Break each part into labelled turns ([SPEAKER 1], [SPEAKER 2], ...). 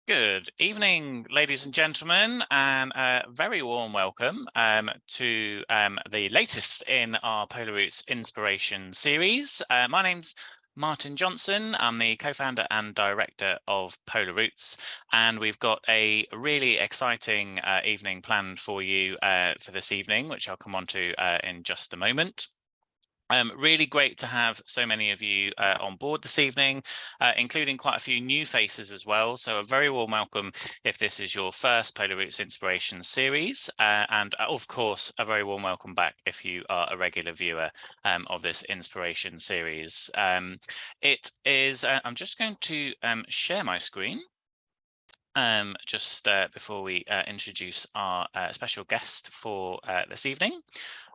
[SPEAKER 1] Good evening, ladies and gentlemen, and a very warm welcome to the latest in our Polar Routes Inspiration series. My name's Martin Johnson. I'm the co-founder and director of Polar Routes, and we've got a really exciting evening planned for you for this evening, which I'll come on to in just a moment. Really great to have so many of you on board this evening, including quite a few new faces as well. So a very warm welcome if this is your first Polar Routes Inspiration series. And of course, a very warm welcome back if you are a regular viewer of this inspiration series. I'm just going to share my screen. Just before we introduce our special guest for this evening,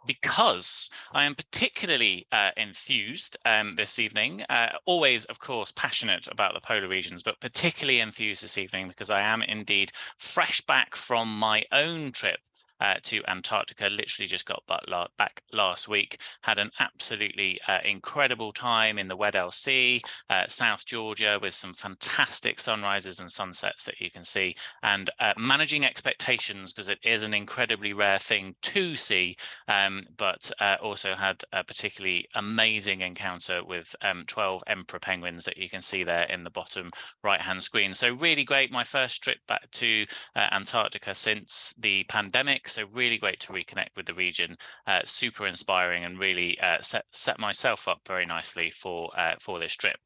[SPEAKER 1] because I am particularly enthused this evening, always, of course, passionate about the polar regions, but particularly enthused this evening because I am indeed fresh back from my own trip to Antarctica. Literally just got back last week, had an absolutely incredible time in the Weddell Sea, South Georgia, with some fantastic sunrises and sunsets that you can see, and managing expectations because it is an incredibly rare thing to see, but also had a particularly amazing encounter with 12 emperor penguins that you can see there in the bottom right hand screen. So really great. My first trip back to Antarctica since the pandemic, so really great to reconnect with the region. Super inspiring, and really set myself up very nicely for this trip.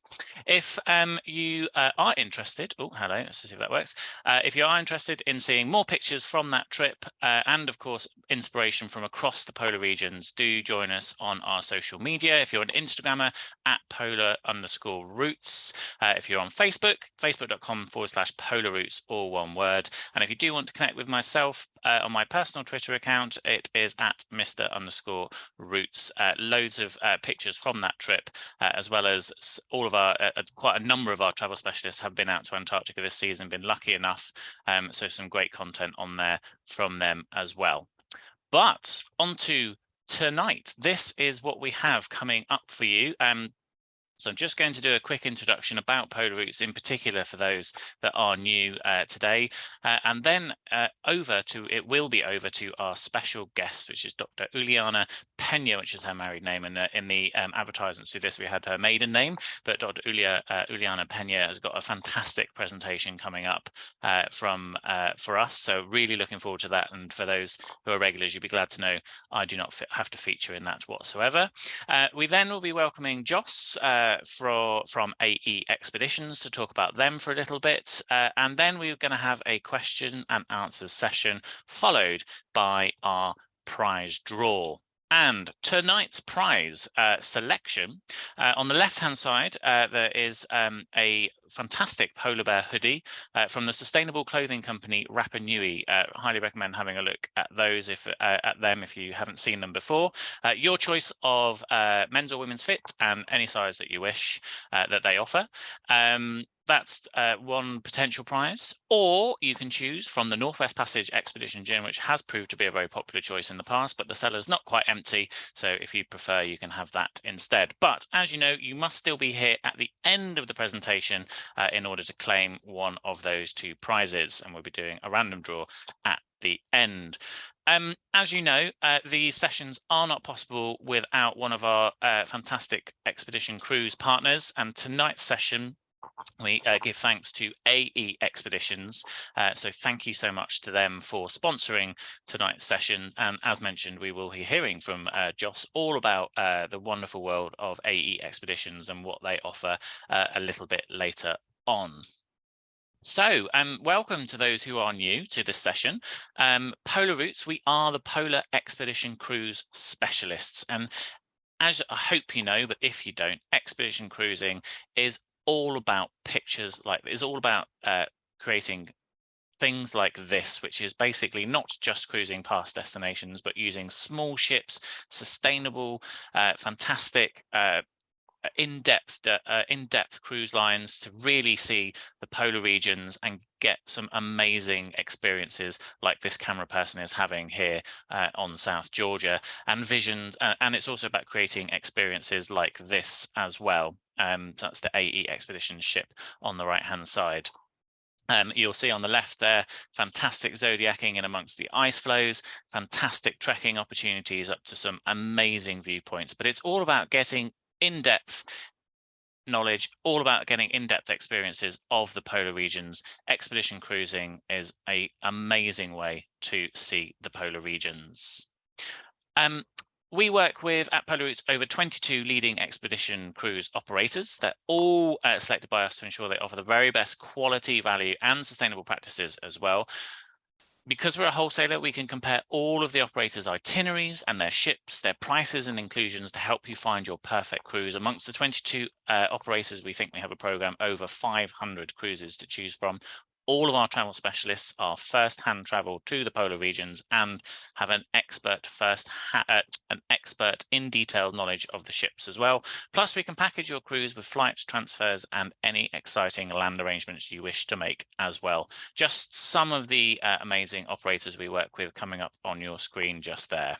[SPEAKER 1] If you are interested, oh hello, let's see if that works. If you are interested in seeing more pictures from that trip and of course inspiration from across the polar regions, do join us on our social media. If you're an Instagrammer, at polar_routes. If you're on Facebook, facebook.com/polar routes, all one word. And if you do want to connect with myself on my personal Twitter account, it is at Mr_Routes. Loads of pictures from that trip, as well as all of our quite a number of our travel specialists have been out to Antarctica this season, been lucky enough, so some great content on there from them as well. But on to tonight. This is what we have coming up for you. So I'm just going to do a quick introduction about Polar Routes, in particular for those that are new today, and then it will be over to our special guest, which is Dr. Ulyana Pena, which is her married name, and in the advertisements to this we had her maiden name, but Dr. Ulyana Pena has got a fantastic presentation coming up for us, so really looking forward to that. And for those who are regulars, you'll be glad to know I do not have to feature in that whatsoever. We then will be welcoming Jos from AE Expeditions to talk about them for a little bit, and then we're going to have a question and answers session followed by our prize draw. And tonight's prize selection, on the left-hand side, there is a fantastic polar bear hoodie from the sustainable clothing company Rapa Nui. Highly recommend having a look at those if you haven't seen them before. Your choice of men's or women's fit, and any size that you wish that they offer. That's one potential prize, or you can choose from the Northwest Passage Expedition Gin, which has proved to be a very popular choice in the past, but the cellar's not quite empty, so if you prefer, you can have that instead. But as you know, you must still be here at the end of the presentation in order to claim one of those two prizes, and we'll be doing a random draw at the end. As you know, these sessions are not possible without one of our fantastic expedition cruise partners, and tonight's session we give thanks to AE Expeditions, so thank you so much to them for sponsoring tonight's session. And as mentioned, we will be hearing from Jos all about the wonderful world of AE Expeditions and what they offer a little bit later on. So welcome to those who are new to this session. Polar Routes, we are the Polar Expedition Cruise Specialists, and as I hope you know, but if you don't, expedition cruising is all about pictures it's all about creating things like this, which is basically not just cruising past destinations, but using small ships, sustainable, fantastic, in-depth cruise lines to really see the polar regions and get some amazing experiences like this camera person is having here on South Georgia, and visions, and it's also about creating experiences like this as well. That's the AE Expedition ship on the right hand side. You'll see on the left there, fantastic zodiacking in amongst the ice flows, fantastic trekking opportunities up to some amazing viewpoints. But it's all about getting in-depth knowledge, all about getting in-depth experiences of the polar regions. Expedition cruising is an amazing way to see the polar regions. We work with, at Polar Routes, over 22 leading expedition cruise operators. They're all selected by us to ensure they offer the very best quality, value, and sustainable practices as well. Because we're a wholesaler, we can compare all of the operators' itineraries and their ships, their prices and inclusions to help you find your perfect cruise. Amongst the 22 operators, we think we have a program over 500 cruises to choose from. All of our travel specialists are first-hand travel to the polar regions and have an expert in detailed knowledge of the ships as well. Plus, we can package your cruise with flights, transfers, and any exciting land arrangements you wish to make as well. Just some of the amazing operators we work with coming up on your screen just there.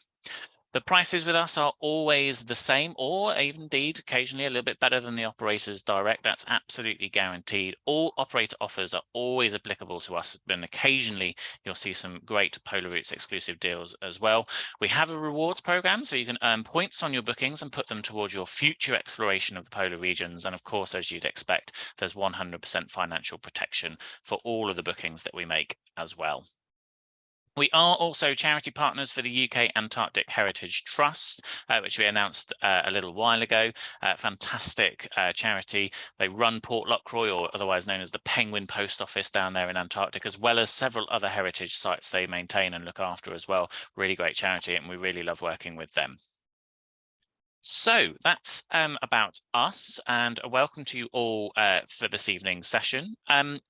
[SPEAKER 1] The prices with us are always the same, or even indeed occasionally a little bit better than the operators direct. That's absolutely guaranteed. All operator offers are always applicable to us, and occasionally you'll see some great Polar Routes exclusive deals as well. We have a rewards program, so you can earn points on your bookings and put them towards your future exploration of the polar regions. And of course, as you'd expect, there's 100% financial protection for all of the bookings that we make as well. We are also charity partners for the UK Antarctic Heritage Trust, which we announced a little while ago. Fantastic charity. They run Port Lockroy, or otherwise known as the Penguin Post Office down there in Antarctica, as well as several other heritage sites they maintain and look after as well. Really great charity, and we really love working with them. So that's about us, and a welcome to you all for this evening's session.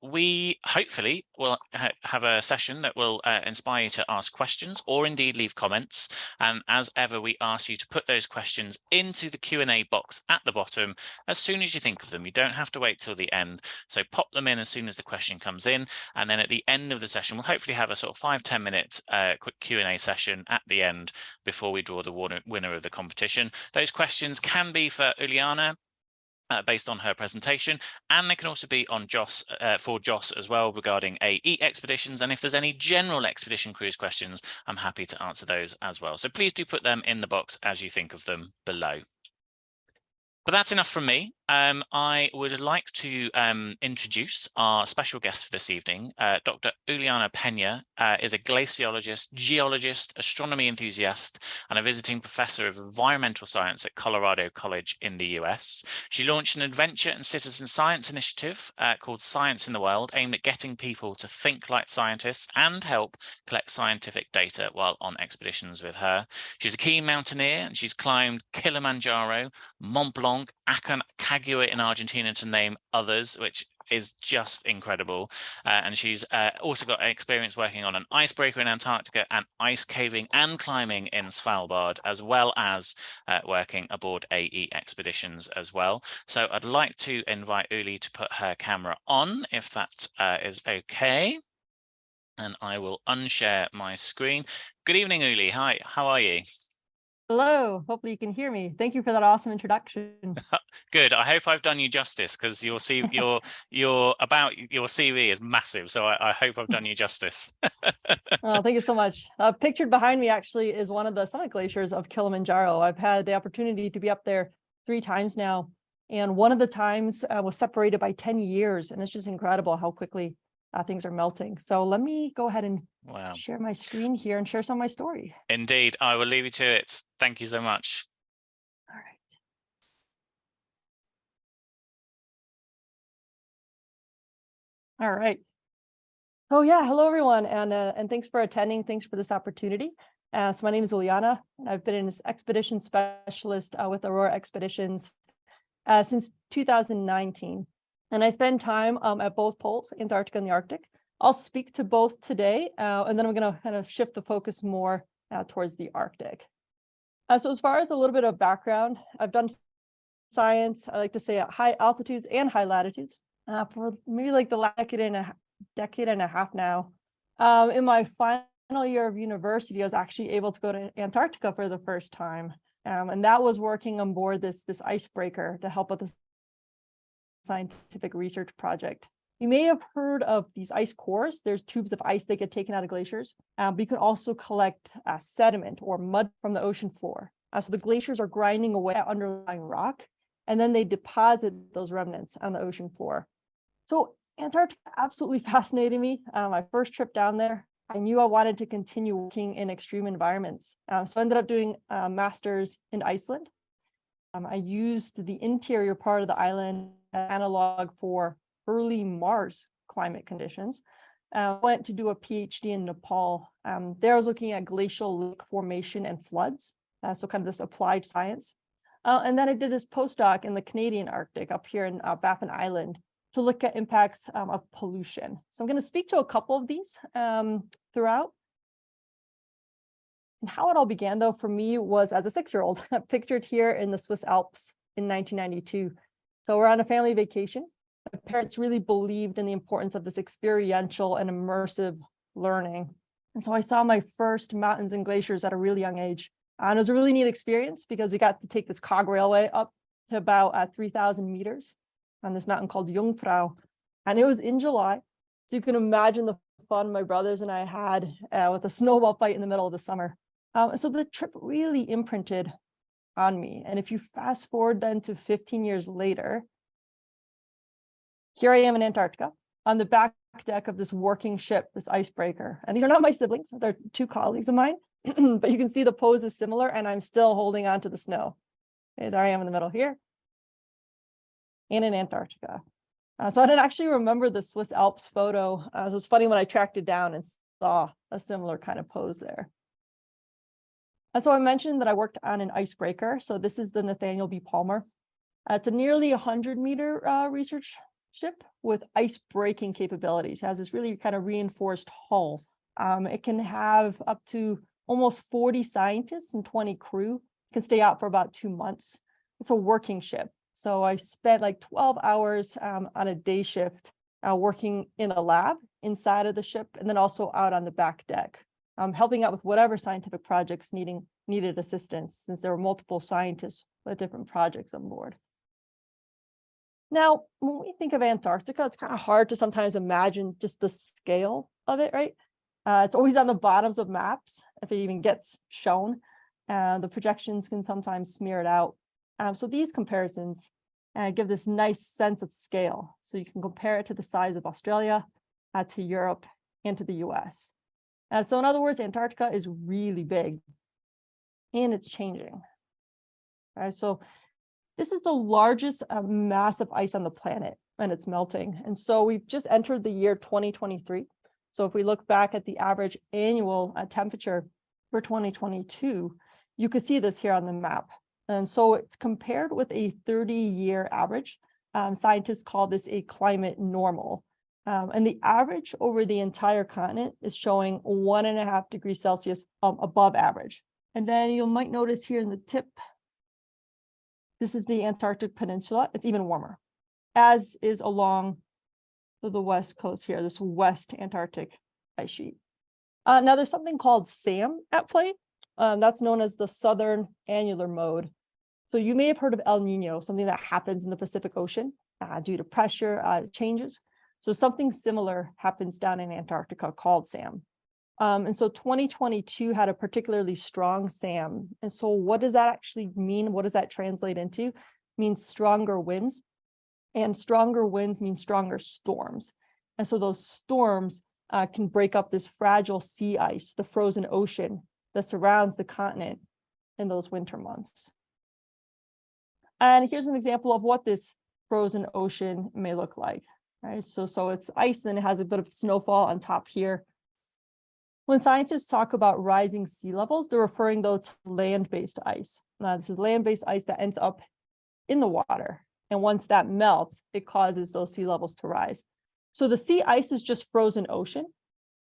[SPEAKER 1] We hopefully will have a session that will inspire you to ask questions or indeed leave comments. And as ever, we ask you to put those questions into the Q&A box at the bottom as soon as you think of them. You don't have to wait till the end. So pop them in as soon as the question comes in. And then at the end of the session, we'll hopefully have a sort of 5–10 minute quick Q&A session at the end before we draw the winner of the competition. Those questions can be for Ulyana based on her presentation, and they can also be on Jos for Jos as well regarding AE expeditions. And if there's any general expedition cruise questions, I'm happy to answer those as well. So please do put them in the box as you think of them below. But that's enough from me. I would like to introduce our special guest for this evening. Dr. Ulyana Pena is a glaciologist, geologist, astronomy enthusiast, and a visiting professor of environmental science at Colorado College in the US. She launched an adventure and citizen science initiative called Science in the World, aimed at getting people to think like scientists and help collect scientific data while on expeditions with her. She's a keen mountaineer, and she's climbed Kilimanjaro, Mont Blanc, Aconcagua in Argentina, to name others, which is just incredible. And she's also got experience working on an icebreaker in Antarctica and ice caving and climbing in Svalbard, as well as working aboard AE expeditions as well. So I'd like to invite Uli to put her camera on, if that is okay. And I will unshare my screen. Good evening, Uli. Hi, how are you?
[SPEAKER 2] Hello, hopefully you can hear me. Thank you for that awesome introduction.
[SPEAKER 1] Good. I hope I've done you justice, because your CV is massive. So I hope I've done you justice.
[SPEAKER 2] Oh, thank you so much. Pictured behind me actually is one of the summit glaciers of Kilimanjaro. I've had the opportunity to be up there 3 times now. And one of the times was separated by 10 years. And it's just incredible how quickly things are melting. So let me go ahead and share my screen here and share some of my story.
[SPEAKER 1] Indeed, I will leave you to it. Thank you so much.
[SPEAKER 2] All right. All right. Oh yeah, hello everyone, and thanks for attending. Thanks for this opportunity. So my name is Ulyana, and I've been an expedition specialist with Aurora Expeditions since 2019. And I spend time at both poles, Antarctica and the Arctic. I'll speak to both today, and then I'm going to kind of shift the focus more towards the Arctic. So as far as a little bit of background, I've done science, I like to say, at high altitudes and high latitudes for maybe like the last decade and a half now. In my final year of university, I was actually able to go to Antarctica for the first time. And that was working on board this icebreaker to help with the scientific research project. You may have heard of these ice cores. There's tubes of ice that get taken out of glaciers, but you can also collect sediment or mud from the ocean floor. So the glaciers are grinding away at underlying rock, and then they deposit those remnants on the ocean floor. So Antarctica absolutely fascinated me. My first trip down there, I knew I wanted to continue working in extreme environments. So I ended up doing a master's in Iceland. I used the interior part of the island analog for early Mars climate conditions. Went to do a PhD in Nepal. There I was looking at glacial lake formation and floods. So kind of this applied science. And then I did this postdoc in the Canadian Arctic up here in Baffin Island to look at impacts of pollution. So I'm going to speak to a couple of these throughout. And how it all began, though, for me was as a 6-year-old, pictured here in the Swiss Alps in 1992. So we're on a family vacation. My parents really believed in the importance of this experiential and immersive learning. And so I saw my first mountains and glaciers at a really young age. And it was a really neat experience because we got to take this cog railway up to about 3,000 meters on this mountain called Jungfrau. And it was in July. So you can imagine the fun my brothers and I had with a snowball fight in the middle of the summer. So the trip really imprinted on me. And if you fast forward then to 15 years later, here I am in Antarctica on the back deck of this working ship, this icebreaker. And these are not my siblings, they're 2 colleagues of mine, but you can see the pose is similar and I'm still holding on to the snow. Okay, there I am in the middle here and in Antarctica. So I didn't actually remember the Swiss Alps photo. So it was funny when I tracked it down and saw a similar kind of pose there. And so I mentioned that I worked on an icebreaker. So this is the Nathaniel B. Palmer. It's a nearly 100-meter research ship with ice breaking capabilities. It has this really kind of reinforced hull. It can have up to almost 40 scientists and 20 crew. It can stay out for about 2 months. It's a working ship. So I spent like 12 hours on a day shift working in a lab inside of the ship and then also out on the back deck, helping out with whatever scientific projects needed assistance, since there were multiple scientists with different projects on board. Now, when we think of Antarctica, it's kind of hard to sometimes imagine just the scale of it, right? It's always on the bottoms of maps, if it even gets shown. The projections can sometimes smear it out. So these comparisons give this nice sense of scale. So you can compare it to the size of Australia, to Europe, and to the US. So in other words, Antarctica is really big and it's changing. All right, so this is the largest mass of ice on the planet and it's melting. And so we've just entered the year 2023. So if we look back at the average annual temperature for 2022, you can see this here on the map. And so it's compared with a 30-year average. Scientists call this a climate normal. And the average over the entire continent is showing 1.5 degrees Celsius above average. And then you might notice here in the tip, this is the Antarctic Peninsula. It's even warmer, as is along the west coast here, this West Antarctic ice sheet. Now there's something called SAM at play. That's known as the Southern Annular Mode. So you may have heard of El Nino, something that happens in the Pacific Ocean due to pressure changes. So something similar happens down in Antarctica called SAM. And so 2022 had a particularly strong SAM. And so what does that actually mean? What does that translate into? It means stronger winds. And stronger winds mean stronger storms. And so those storms can break up this fragile sea ice, the frozen ocean that surrounds the continent in those winter months. And here's an example of what this frozen ocean may look like. Right? So it's ice and it has a bit of snowfall on top here. When scientists talk about rising sea levels, they're referring though to land-based ice. Now, this is land-based ice that ends up in the water. And once that melts, it causes those sea levels to rise. So the sea ice is just frozen ocean,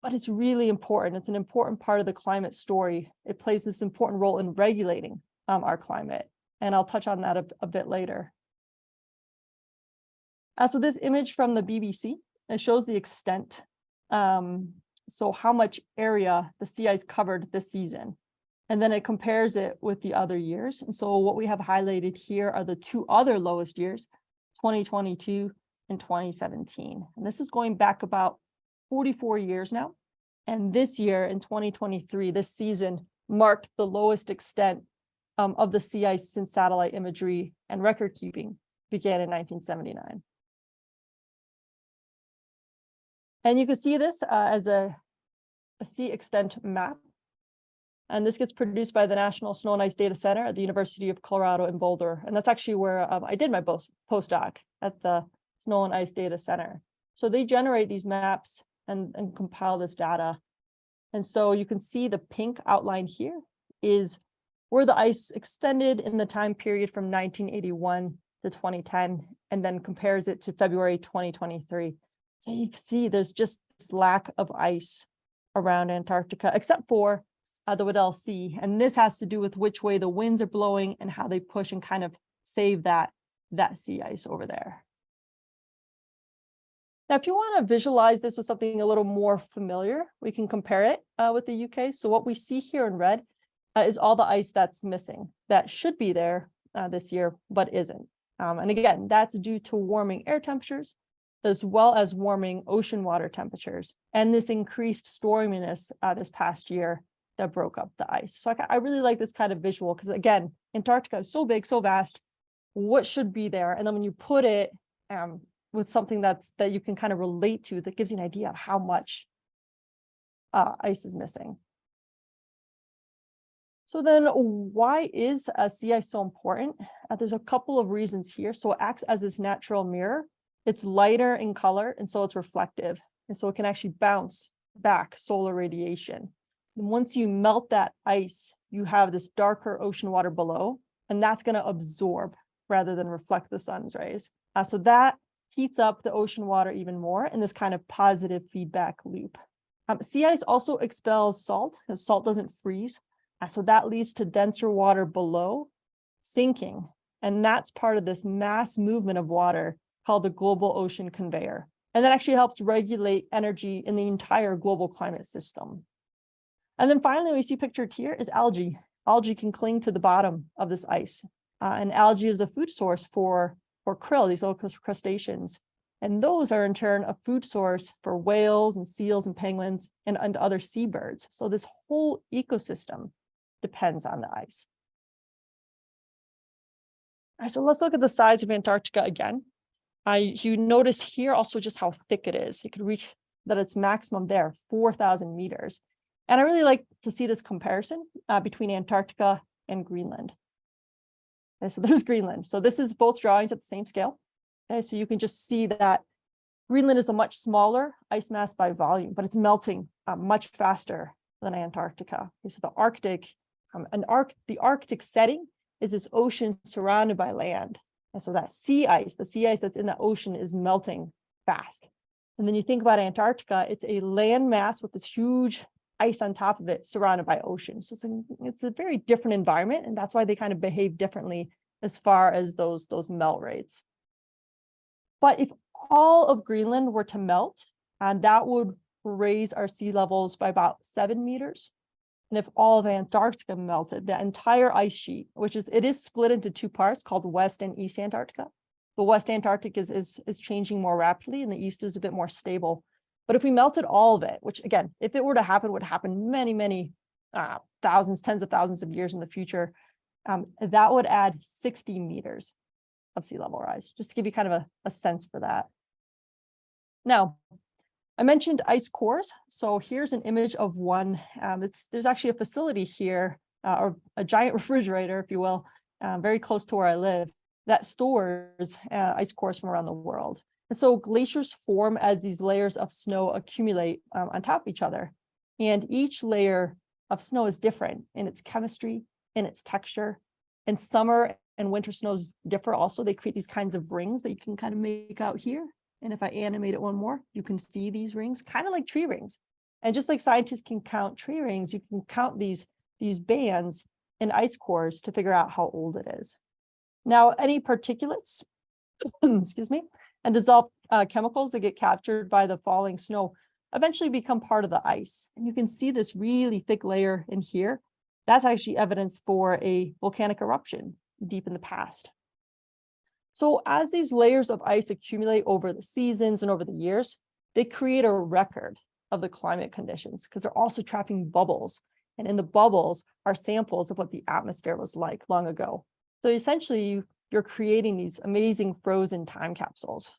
[SPEAKER 2] but it's really important. It's an important part of the climate story. It plays this important role in regulating our climate. And I'll touch on that a bit later. So this image from the BBC, it shows the extent. So how much area the sea ice covered this season. And then it compares it with the other years. And so what we have highlighted here are the 2 other lowest years, 2022 in 2017. And this is going back about 44 years now. And this year in 2023, this season marked the lowest extent of the sea ice since satellite imagery and record keeping began in 1979. And you can see this as a sea extent map. And this gets produced by the National Snow and Ice Data Center at the University of Colorado in Boulder. And that's actually where I did my postdoc, at the Snow and Ice Data Center. So they generate these maps and compile this data. And so you can see the pink outline here is where the ice extended in the time period from 1981 to 2010, and then compares it to February 2023. So you can see there's just this lack of ice around Antarctica, except for the Weddell Sea. And this has to do with which way the winds are blowing and how they push and kind of save that sea ice over there. Now, if you want to visualize this with something a little more familiar, we can compare it with the UK. So what we see here in red is all the ice that's missing that should be there this year, but isn't. And again, that's due to warming air temperatures, as well as warming ocean water temperatures, and this increased storminess this past year that broke up the ice. So I really like this kind of visual because, again, Antarctica is so big, so vast. What should be there? And then when you put it with something that you can kind of relate to, that gives you an idea of how much ice is missing. So then why is sea ice so important? There's a couple of reasons here. So it acts as this natural mirror. It's lighter in color, and so it's reflective. And so it can actually bounce back solar radiation. And once you melt that ice, you have this darker ocean water below, and that's going to absorb rather than reflect the sun's rays. So that heats up the ocean water even more in this kind of positive feedback loop. Sea ice also expels salt, because salt doesn't freeze. So that leads to denser water below sinking. And that's part of this mass movement of water called the global ocean conveyor. And that actually helps regulate energy in the entire global climate system. And then finally, we see pictured here is algae. Algae can cling to the bottom of this ice. And algae is a food source for krill, these little crustaceans. And those are in turn a food source for whales and seals and penguins and other seabirds. So this whole ecosystem depends on the ice. All right, so let's look at the size of Antarctica again. You notice here also just how thick it is. It could reach that its maximum there, 4,000 meters. And I really like to see this comparison between Antarctica and Greenland. Okay, so there's Greenland. So this is both drawings at the same scale. Okay, so you can just see that Greenland is a much smaller ice mass by volume, but it's melting much faster than Antarctica. Okay, so the Arctic, the Arctic setting is this ocean surrounded by land. And so that sea ice, the sea ice that's in the ocean, is melting fast. And then you think about Antarctica, it's a land mass with this huge ice on top of it surrounded by ocean. So it's a very different environment, and that's why they kind of behave differently as far as those melt rates. But if all of Greenland were to melt, that would raise our sea levels by about 7 meters. And if all of Antarctica melted, the entire ice sheet, it is split into two parts called West and East Antarctica. The West Antarctic is changing more rapidly, and the East is a bit more stable. But if we melted all of it, which again, if it were to happen, would happen many, many thousands, tens of thousands of years in the future, that would add 60 meters of sea level rise, just to give you kind of a sense for that. Now, I mentioned ice cores. So here's an image of one. There's actually a facility here, or a giant refrigerator, if you will, very close to where I live, that stores ice cores from around the world. And so glaciers form as these layers of snow accumulate on top of each other. And each layer of snow is different in its chemistry, in its texture. And summer and winter snows differ also. They create these kinds of rings that you can kind of make out here. And if I animate it one more, you can see these rings, kind of like tree rings. And just like scientists can count tree rings, you can count these bands in ice cores to figure out how old it is. Now, any particulates, excuse me, and dissolved chemicals that get captured by the falling snow eventually become part of the ice. And you can see this really thick layer in here. That's actually evidence for a volcanic eruption deep in the past. So as these layers of ice accumulate over the seasons and over the years, they create a record of the climate conditions because they're also trapping bubbles. And in the bubbles are samples of what the atmosphere was like long ago. So essentially, you're creating these amazing frozen time capsules.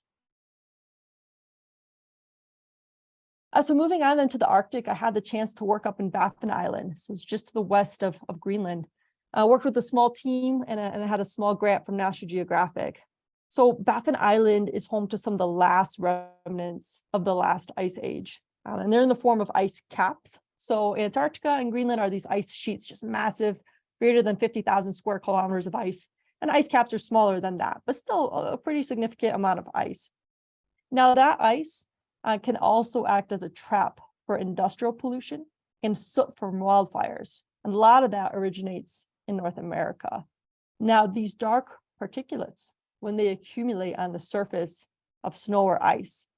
[SPEAKER 2] So moving on into the Arctic, I had the chance to work up in Baffin Island. So it's just to the west of Greenland. I worked with a small team and I had a small grant from National Geographic. So Baffin Island is home to some of the last remnants of the last ice age. And they're in the form of ice caps. So Antarctica and Greenland are these ice sheets, just massive, greater than 50,000 square kilometers of ice. And ice caps are smaller than that, but still a pretty significant amount of ice. Now that ice can also act as a trap for industrial pollution and soot from wildfires. And a lot of that originates in North America. Now, these dark particulates, when they accumulate on the surface of snow or ice,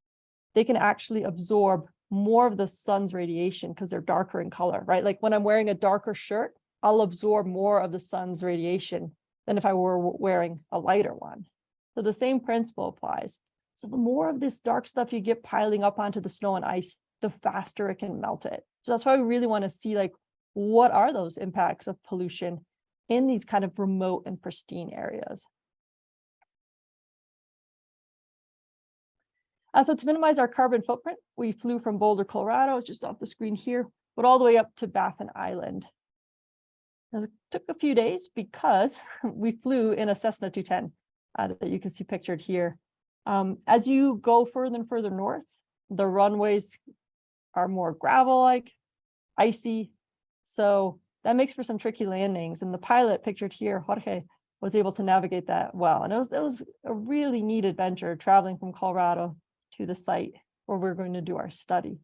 [SPEAKER 2] they can actually absorb more of the sun's radiation because they're darker in color, right? Like when I'm wearing a darker shirt, I'll absorb more of the sun's radiation than if I were wearing a lighter one. So the same principle applies. So the more of this dark stuff you get piling up onto the snow and ice, the faster it can melt it. So that's why we really want to see, like, what are those impacts of pollution in these kind of remote and pristine areas? So to minimize our carbon footprint, we flew from Boulder, Colorado, it's just off the screen here, but all the way up to Baffin Island. It took a few days because we flew in a Cessna 210 that you can see pictured here. As you go further and further north, the runways are more gravel-like, icy. So that makes for some tricky landings. And the pilot pictured here, Jorge, was able to navigate that well. And it was a really neat adventure traveling from Colorado to the site where we're going to do our study.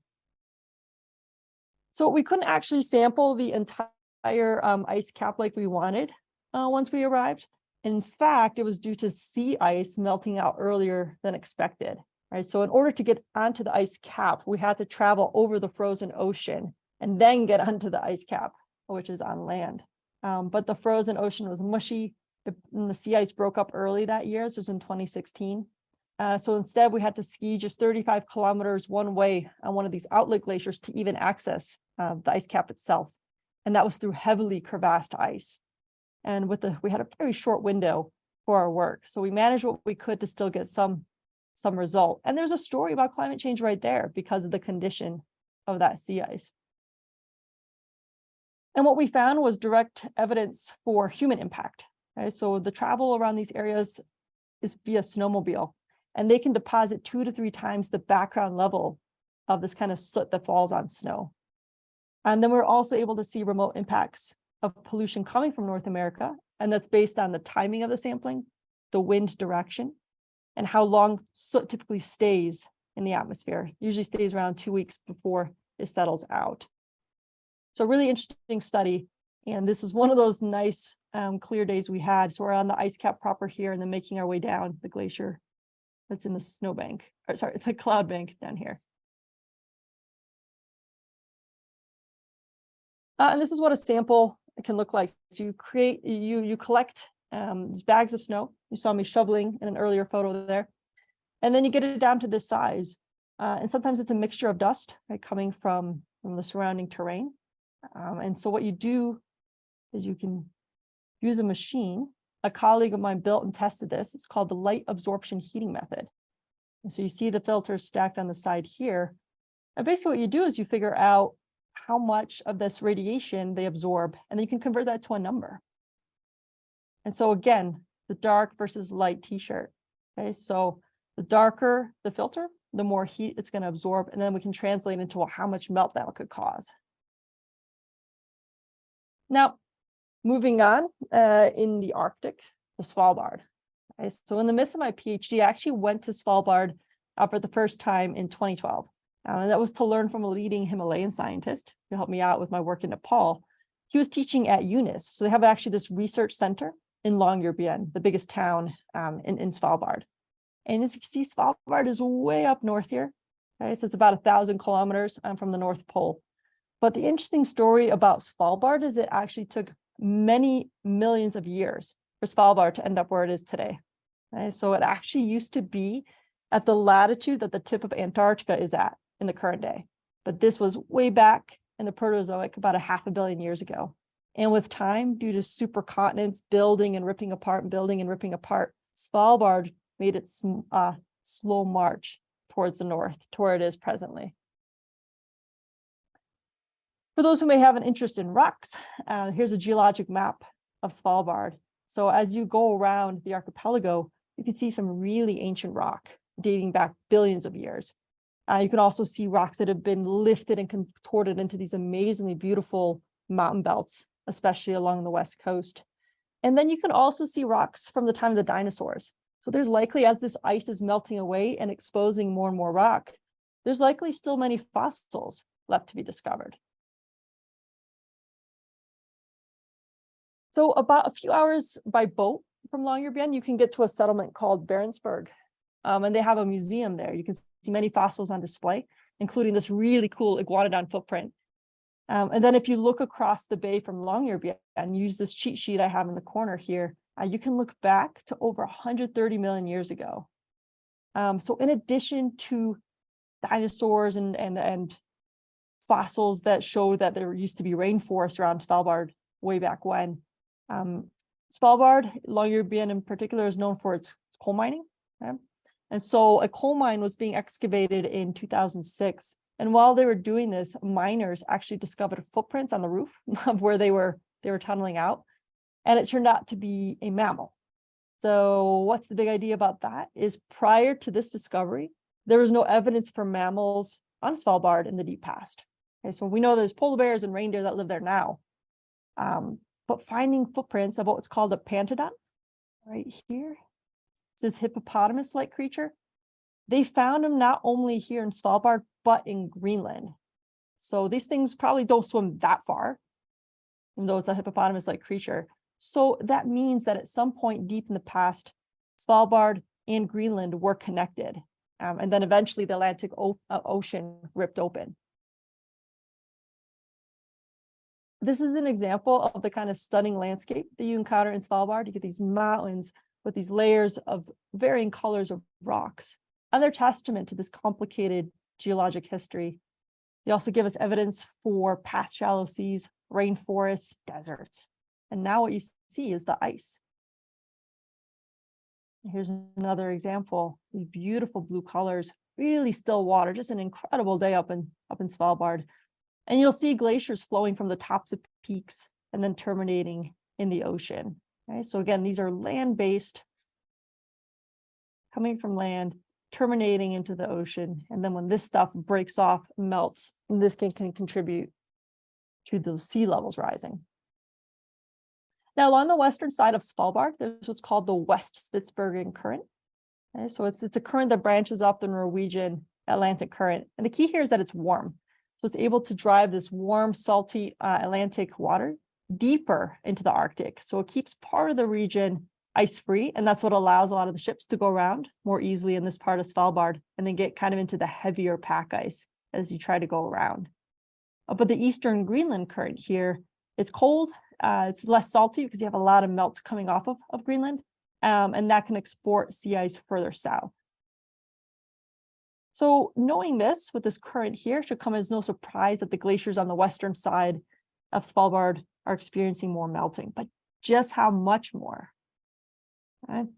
[SPEAKER 2] So we couldn't actually sample the entire ice cap like we wanted once we arrived. In fact, it was due to sea ice melting out earlier than expected, right? So in order to get onto the ice cap, we had to travel over the frozen ocean and then get onto the ice cap, which is on land. But the frozen ocean was mushy, and the sea ice broke up early that year. This was in 2016. So instead, we had to ski just 35 kilometers one way on one of these outlet glaciers to even access the ice cap itself. And that was through heavily crevassed ice. And we had a very short window for our work. So we managed what we could to still get some result. And there's a story about climate change right there because of the condition of that sea ice. And what we found was direct evidence for human impact. Okay? So the travel around these areas is via snowmobile, and they can deposit 2 to 3 times the background level of this kind of soot that falls on snow. And then we're also able to see remote impacts of pollution coming from North America, and that's based on the timing of the sampling, the wind direction, and how long soot typically stays in the atmosphere. Usually stays around 2 weeks before it settles out. So really interesting study, and this is one of those nice clear days we had. So we're on the ice cap proper here and then making our way down the glacier that's in the snowbank, or sorry, the cloud bank down here. And this is what a sample can look like. So you collect these bags of snow. You saw me shoveling in an earlier photo there. And then you get it down to this size. And sometimes it's a mixture of dust, right, coming from the surrounding terrain. And so what you do is you can use a machine. A colleague of mine built and tested this. It's called the light absorption heating method. And so you see the filters stacked on the side here. And basically what you do is you figure out how much of this radiation they absorb, and then you can convert that to a number. And so again, the dark versus light t-shirt. Okay, so the darker the filter, the more heat it's going to absorb, and then we can translate into how much meltdown it could cause. Now, moving on in the Arctic, to Svalbard. Okay, so in the midst of my PhD, I actually went to Svalbard for the first time in 2012. And that was to learn from a leading Himalayan scientist who helped me out with my work in Nepal. He was teaching at UNIS. So they have actually this research center in Longyearbyen, the biggest town in Svalbard. And as you can see, Svalbard is way up north here. Okay, so it's about 1,000 kilometers from the North Pole. But the interesting story about Svalbard is it actually took many millions of years for Svalbard to end up where it is today. Okay? So it actually used to be at the latitude that the tip of Antarctica is at in the current day. But this was way back in the Proterozoic, about 500 million years ago. And with time, due to supercontinents building and ripping apart and building and ripping apart, Svalbard made its slow march towards the north, to where it is presently. For those who may have an interest in rocks, here's a geologic map of Svalbard. So as you go around the archipelago, you can see some really ancient rock dating back billions of years. You can also see rocks that have been lifted and contorted into these amazingly beautiful mountain belts, especially along the west coast. And then you can also see rocks from the time of the dinosaurs. So there's likely, as this ice is melting away and exposing more and more rock, there's likely still many fossils left to be discovered. So about a few hours by boat from Longyearbyen, you can get to a settlement called Barentsburg. And they have a museum there. You can see many fossils on display, including this really cool iguanodon footprint. And then if you look across the bay from Longyearbyen and use this cheat sheet I have in the corner here, you can look back to over 130 million years ago. So in addition to dinosaurs and fossils that show that there used to be rainforests around Svalbard way back when, Svalbard, Longyearbyen in particular, is known for its coal mining. Okay? And so a coal mine was being excavated in 2006. And while they were doing this, miners actually discovered footprints on the roof of where they were tunneling out. And it turned out to be a mammal. So what's the big idea about that is prior to this discovery, there was no evidence for mammals on Svalbard in the deep past. Okay, so we know there's polar bears and reindeer that live there now. But finding footprints of what's called a pantodon right here, this hippopotamus-like creature, they found them not only here in Svalbard, but in Greenland. So these things probably don't swim that far, even though it's a hippopotamus-like creature. So that means that at some point deep in the past, Svalbard and Greenland were connected. And then eventually the Atlantic Ocean ripped open. This is an example of the kind of stunning landscape that you encounter in Svalbard. You get these mountains with these layers of varying colors of rocks. And they're testament to this complicated geologic history. They also give us evidence for past shallow seas, rainforests, deserts. And now what you see is the ice. Here's another example, these beautiful blue colors, really still water, just an incredible day up in Svalbard. And you'll see glaciers flowing from the tops of peaks and then terminating in the ocean. Okay, so again, these are land-based, coming from land, terminating into the ocean. And then when this stuff breaks off, melts, and this can contribute to those sea levels rising. Now, along the western side of Svalbard, there's what's called the West Spitsbergen Current. Okay, so it's a current that branches off the Norwegian Atlantic Current. And the key here is that it's warm. So it's able to drive this warm, salty Atlantic water deeper into the Arctic. So it keeps part of the region ice-free, and that's what allows a lot of the ships to go around more easily in this part of Svalbard and then get kind of into the heavier pack ice as you try to go around. But the Eastern Greenland current here, it's cold, it's less salty because you have a lot of melt coming off of Greenland, and that can export sea ice further south. So knowing this with this current here should come as no surprise that the glaciers on the western side of Svalbard are experiencing more melting, but just how much more? Okay.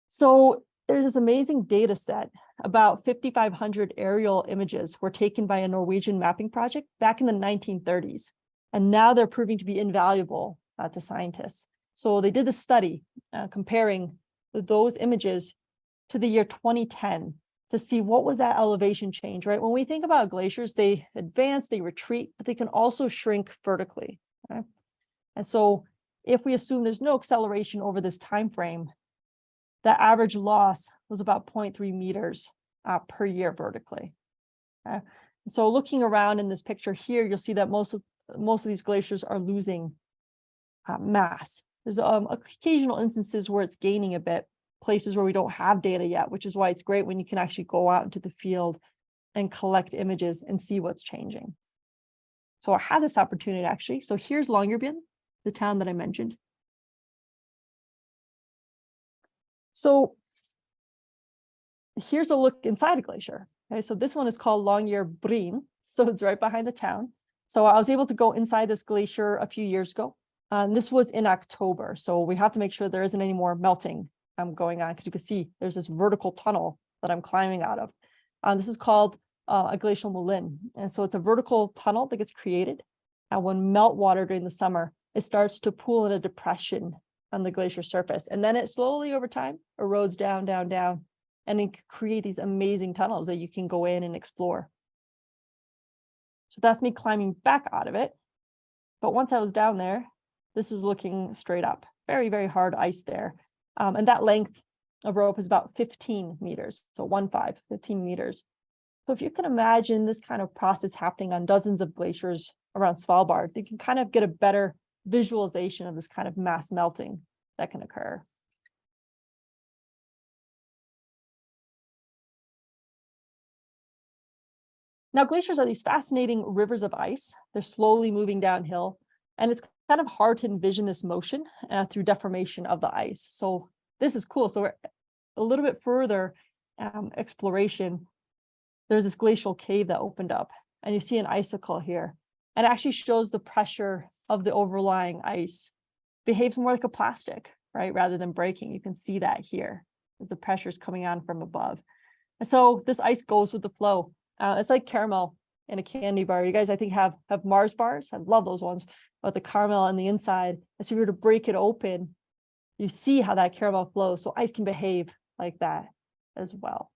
[SPEAKER 2] So there's this amazing data set. About 5,500 aerial images were taken by a Norwegian mapping project back in the 1930s. And now they're proving to be invaluable to scientists. So they did a study comparing those images to the year 2010 to see what was that elevation change, right? When we think about glaciers, they advance, they retreat, but they can also shrink vertically. Okay? And so if we assume there's no acceleration over this time frame, the average loss was about 0.3 meters per year vertically. Okay? So looking around in this picture here, you'll see that most of these glaciers are losing mass. There's occasional instances where it's gaining a bit, places where we don't have data yet, which is why it's great when you can actually go out into the field and collect images and see what's changing. So I had this opportunity actually. So here's Longyearbyen, the town that I mentioned. So here's a look inside a glacier. Okay, so this one is called Longyearbyen. So it's right behind the town. So I was able to go inside this glacier a few years ago. And this was in October. So we have to make sure there isn't any more melting going on, because you can see there's this vertical tunnel that I'm climbing out of. This is called a glacial moulin. And so it's a vertical tunnel that gets created. And when meltwater during the summer, it starts to pool in a depression on the glacier surface. And then it slowly over time erodes down, down, down, and then create these amazing tunnels that you can go in and explore. So that's me climbing back out of it. But once I was down there, this is looking straight up. Very, very hard ice there. And that length of rope is about 15 meters. So 15 meters. So if you can imagine this kind of process happening on dozens of glaciers around Svalbard, you can kind of get a better visualization of this kind of mass melting that can occur. Now, glaciers are these fascinating rivers of ice. They're slowly moving downhill, and it's kind of hard to envision this motion through deformation of the ice. So this is cool. So we're a little bit further exploration. There's this glacial cave that opened up, and you see an icicle here. And it actually shows the pressure of the overlying ice behaves more like a plastic, right? Rather than breaking. You can see that here as the pressure is coming on from above. And so this ice goes with the flow. It's like caramel in a candy bar. You guys, I think, have Mars bars. I love those ones, but the caramel on the inside. And so if you were to break it open, you see how that caramel flows. So ice can behave like that as well.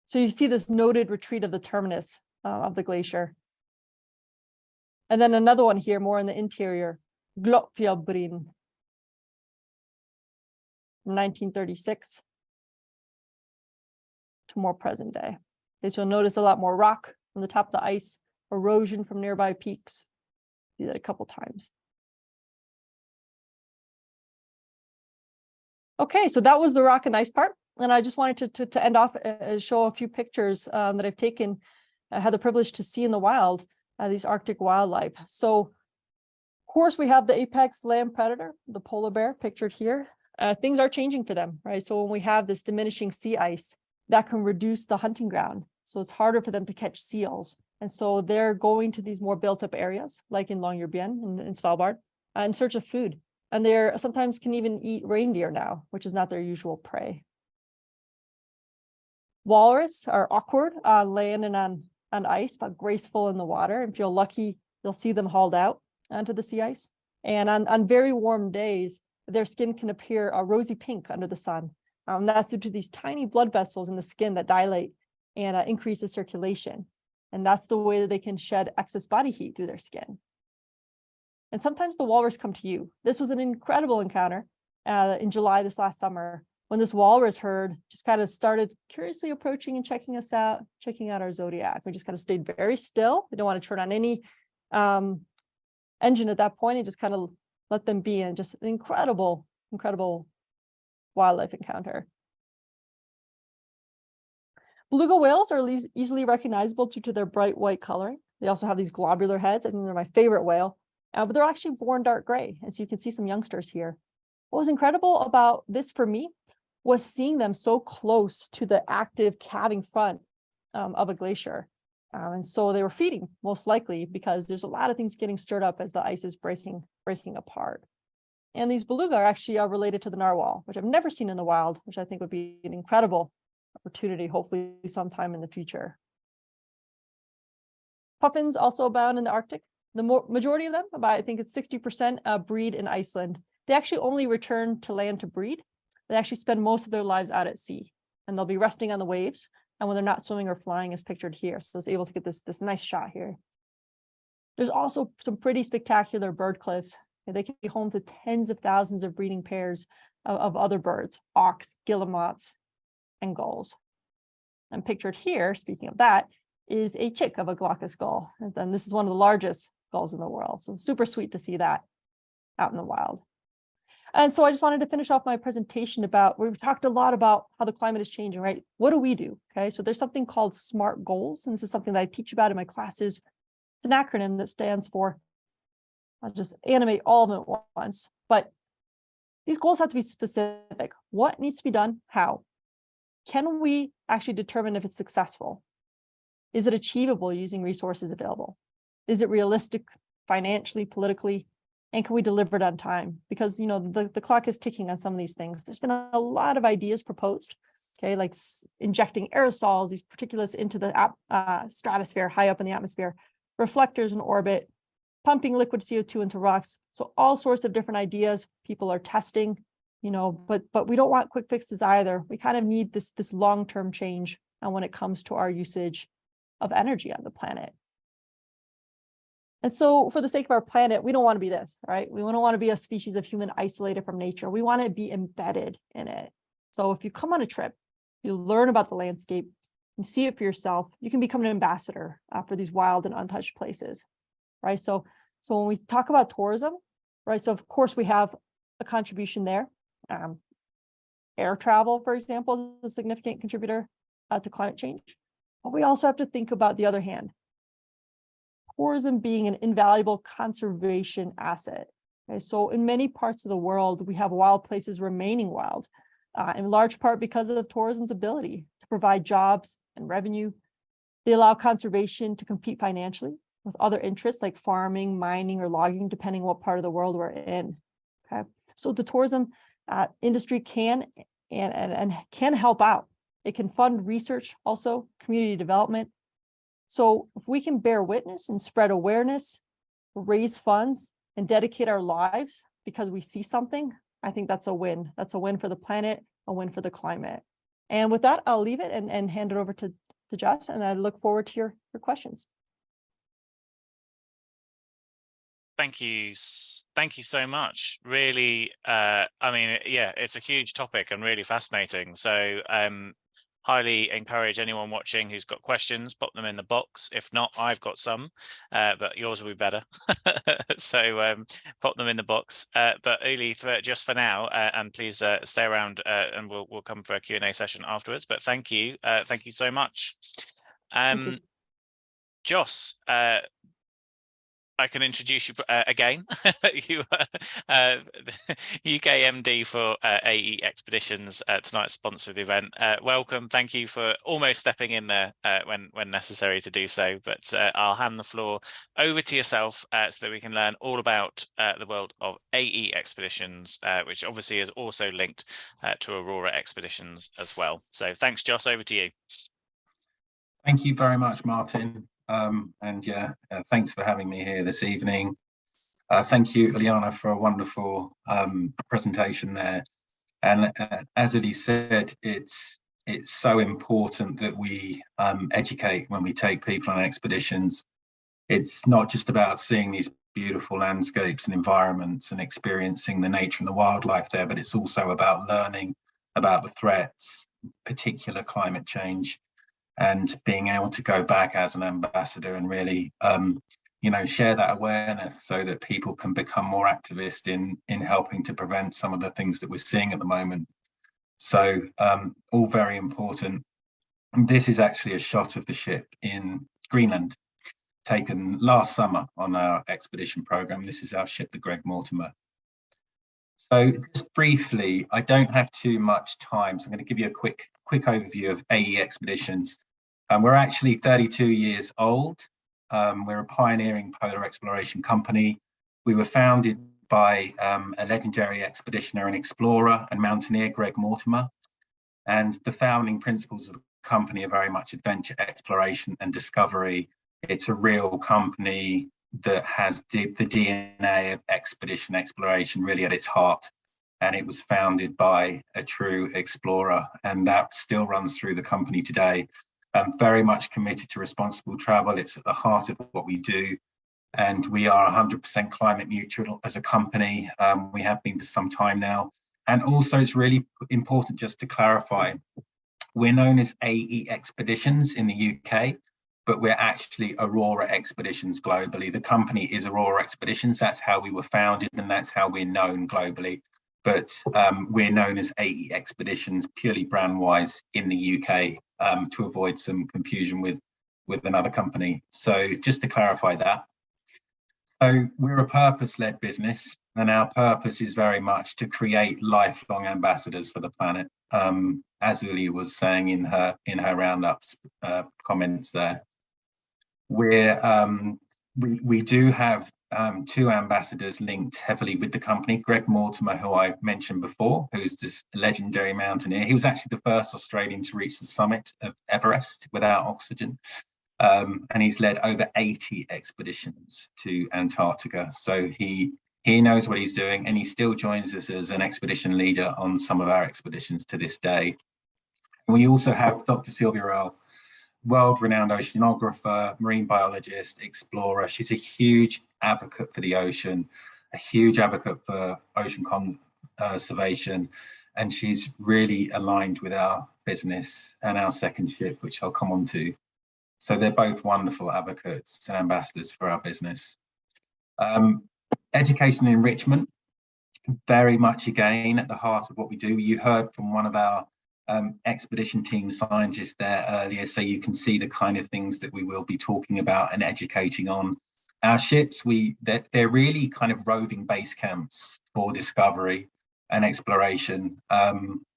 [SPEAKER 2] So you see this noted retreat of the terminus of the glacier. And then another one here, more in the interior, Glaciologist from 1936 to more present day. Okay, so you'll notice a lot more rock on the top of the ice, erosion from nearby peaks. Do that a couple times. Okay, so that was the rock and ice part. And I just wanted to end off and show a few pictures that I've taken. I had the privilege to see in the wild, these Arctic wildlife. So, of course, we have the apex land predator, the polar bear, pictured here. Things are changing for them, right? So when we have this diminishing sea ice, that can reduce the hunting ground. So it's harder for them to catch seals. And so they're going to these more built up areas, like in Longyearbyen in Svalbard, in search of food. And they sometimes can even eat reindeer now, which is not their usual prey. Walrus are awkward on land and on ice, but graceful in the water. If you're lucky, you'll see them hauled out onto the sea ice. And on very warm days, their skin can appear rosy pink under the sun. That's due to these tiny blood vessels in the skin that dilate and increases circulation. And that's the way that they can shed excess body heat through their skin. And sometimes the walrus come to you. This was an incredible encounter in July this last summer, when this walrus herd just kind of started curiously approaching and checking us out, checking out our zodiac. We just kind of stayed very still. We don't want to turn on any engine at that point, and just kind of let them be. And just an incredible, incredible wildlife encounter. Beluga whales are easily recognizable due to their bright white coloring. They also have these globular heads. I think they're my favorite whale, but they're actually born dark gray. And so you can see some youngsters here. What was incredible about this for me was seeing them so close to the active calving front of a glacier. And so they were feeding, most likely, because there's a lot of things getting stirred up as the ice is breaking apart. And these beluga are actually related to the narwhal, which I've never seen in the wild, which I think would be an incredible opportunity, hopefully sometime in the future. Puffins also abound in the Arctic. The majority of them, about I think it's 60%, breed in Iceland. They actually only return to land to breed. They actually spend most of their lives out at sea, and they'll be resting on the waves. And when they're not swimming or flying, is pictured here. So it's able to get this nice shot here. There's also some pretty spectacular bird cliffs. They can be home to tens of thousands of breeding pairs of other birds, auks, guillemots, and gulls. And pictured here, speaking of that, is a chick of a glaucous gull. And then this is one of the largest gulls in the world. So super sweet to see that out in the wild. And so I just wanted to finish off my presentation about, we've talked a lot about how the climate is changing, right? What do we do? Okay, so there's something called SMART goals. And this is something that I teach about in my classes. It's an acronym that stands for, I'll just animate all of them at once, but These goals have to be specific. What needs to be done? How? Can we actually determine if it's successful? Is it achievable using resources available? Is it realistic financially, politically? And can we deliver it on time? Because, you know, the clock is ticking on some of these things. There's been a lot of ideas proposed, okay, like injecting aerosols, these particulates into the stratosphere, high up in the atmosphere, reflectors in orbit, pumping liquid CO2 into rocks. So all sorts of different ideas people are testing, you know, but we don't want quick fixes either. We kind of need this long-term change when it comes to our usage of energy on the planet. And so for the sake of our planet, we don't want to be this, right? We don't want to be a species of human isolated from nature. We want to be embedded in it. So if you come on a trip, you learn about the landscape, you see it for yourself, you can become an ambassador for these wild and untouched places, right? So when we talk about tourism, right? So of course we have a contribution there. Air travel, for example, is a significant contributor to climate change. But we also have to think about the other hand. Tourism being an invaluable conservation asset. Okay? So in many parts of the world, we have wild places remaining wild, in large part because of tourism's ability to provide jobs and revenue. They allow conservation to compete financially with other interests like farming, mining, or logging, depending what part of the world we're in. Okay, so the tourism industry can and can help out. It can fund research, also community development. So if we can bear witness and spread awareness, raise funds, and dedicate our lives because we see something, I think that's a win. That's a win for the planet, a win for the climate. And with that, I'll leave it and hand it over to Jos, and I look forward to your questions.
[SPEAKER 1] Thank you so much. Really, I mean, yeah, it's a huge topic and really fascinating. So highly encourage anyone watching who's got questions, pop them in the box. If not, I've got some, but yours will be better. So pop them in the box. But Uli, just for now, and please stay around, and we'll come for a Q&A session afterwards. But thank you so much.
[SPEAKER 2] Thank you.
[SPEAKER 1] Jos, I can introduce you again. You are UK MD for AE Expeditions, tonight's sponsor of the event. Welcome. Thank you for almost stepping in there when necessary to do so. But I'll hand the floor over to yourself so that we can learn all about the world of AE Expeditions, which obviously is also linked to Aurora Expeditions as well. So thanks, Jos. Over to you.
[SPEAKER 3] Thank you very much, Martin. And thanks for having me here this evening. Thank you, Ulyana, for a wonderful presentation there. And as Uli said, it's so important that we educate when we take people on expeditions. It's not just about seeing these beautiful landscapes and environments and experiencing the nature and the wildlife there, but it's also about learning about the threats, particular climate change, and being able to go back as an ambassador and really, share that awareness so that people can become more activist in helping to prevent some of the things that we're seeing at the moment. So all very important. This is actually a shot of the ship in Greenland, taken last summer on our expedition program. This is our ship, the Greg Mortimer. So just briefly, I don't have too much time, so I'm going to give you a quick overview of AE Expeditions. We're actually 32 years old. We're a pioneering polar exploration company. We were founded by a legendary expeditioner and explorer and mountaineer, Greg Mortimer. And the founding principles of the company are very much adventure, exploration, and discovery. It's a real company that has the DNA of expedition exploration really at its heart. And it was founded by a true explorer, and that still runs through the company today. Very much committed to responsible travel. It's at the heart of what we do. And we are 100% climate neutral as a company. We have been for some time now. And also it's really important just to clarify, we're known as AE Expeditions in the UK, but we're actually Aurora Expeditions globally. The company is Aurora Expeditions. That's how we were founded, and that's how we're known globally. But we're known as AE Expeditions purely brand-wise in the UK, to avoid some confusion with another company. So just to clarify that. So we're a purpose-led business, and our purpose is very much to create lifelong ambassadors for the planet. As Uli was saying in her roundups comments there, we do have two ambassadors linked heavily with the company. Greg Mortimer, who I mentioned before, who's this legendary mountaineer. He was actually the first Australian to reach the summit of Everest without oxygen. And he's led over 80 expeditions to Antarctica. So he knows what he's doing, and he still joins us as an expedition leader on some of our expeditions to this day. And we also have Dr. Sylvia Earle, world-renowned oceanographer, marine biologist, explorer. She's a huge advocate for the ocean, a huge advocate for ocean conservation, and she's really aligned with our business and our second ship, which I'll come on to. So they're both wonderful advocates and ambassadors for our business. Education and enrichment, very much again at the heart of what we do. You heard from one of our expedition team scientists there earlier, so you can see the kind of things that we will be talking about and educating on. Our ships, they're really kind of roving base camps for discovery and exploration.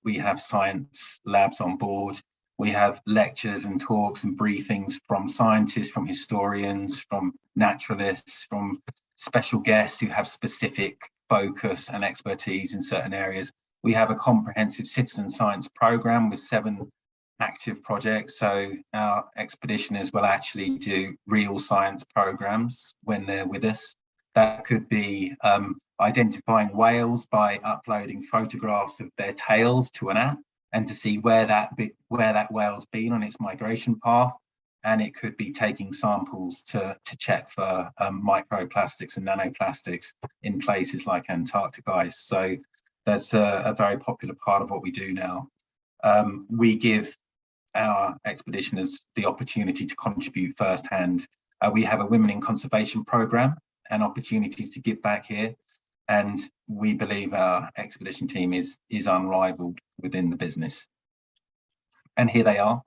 [SPEAKER 3] We have science labs on board. We have lectures and talks and briefings from scientists, from historians, from naturalists, from special guests who have specific focus and expertise in certain areas. We have a comprehensive citizen science program with 7 active projects. So our expeditioners will actually do real science programs when they're with us. That could be identifying whales by uploading photographs of their tails to an app, and to see where that whale's been on its migration path. And it could be taking samples to check for microplastics and nanoplastics in places like Antarctic ice. So that's a very popular part of what we do now. We give our expeditioners the opportunity to contribute firsthand. We have a Women in Conservation program and opportunities to give back here. And we believe our expedition team is unrivaled within the business. And here they are,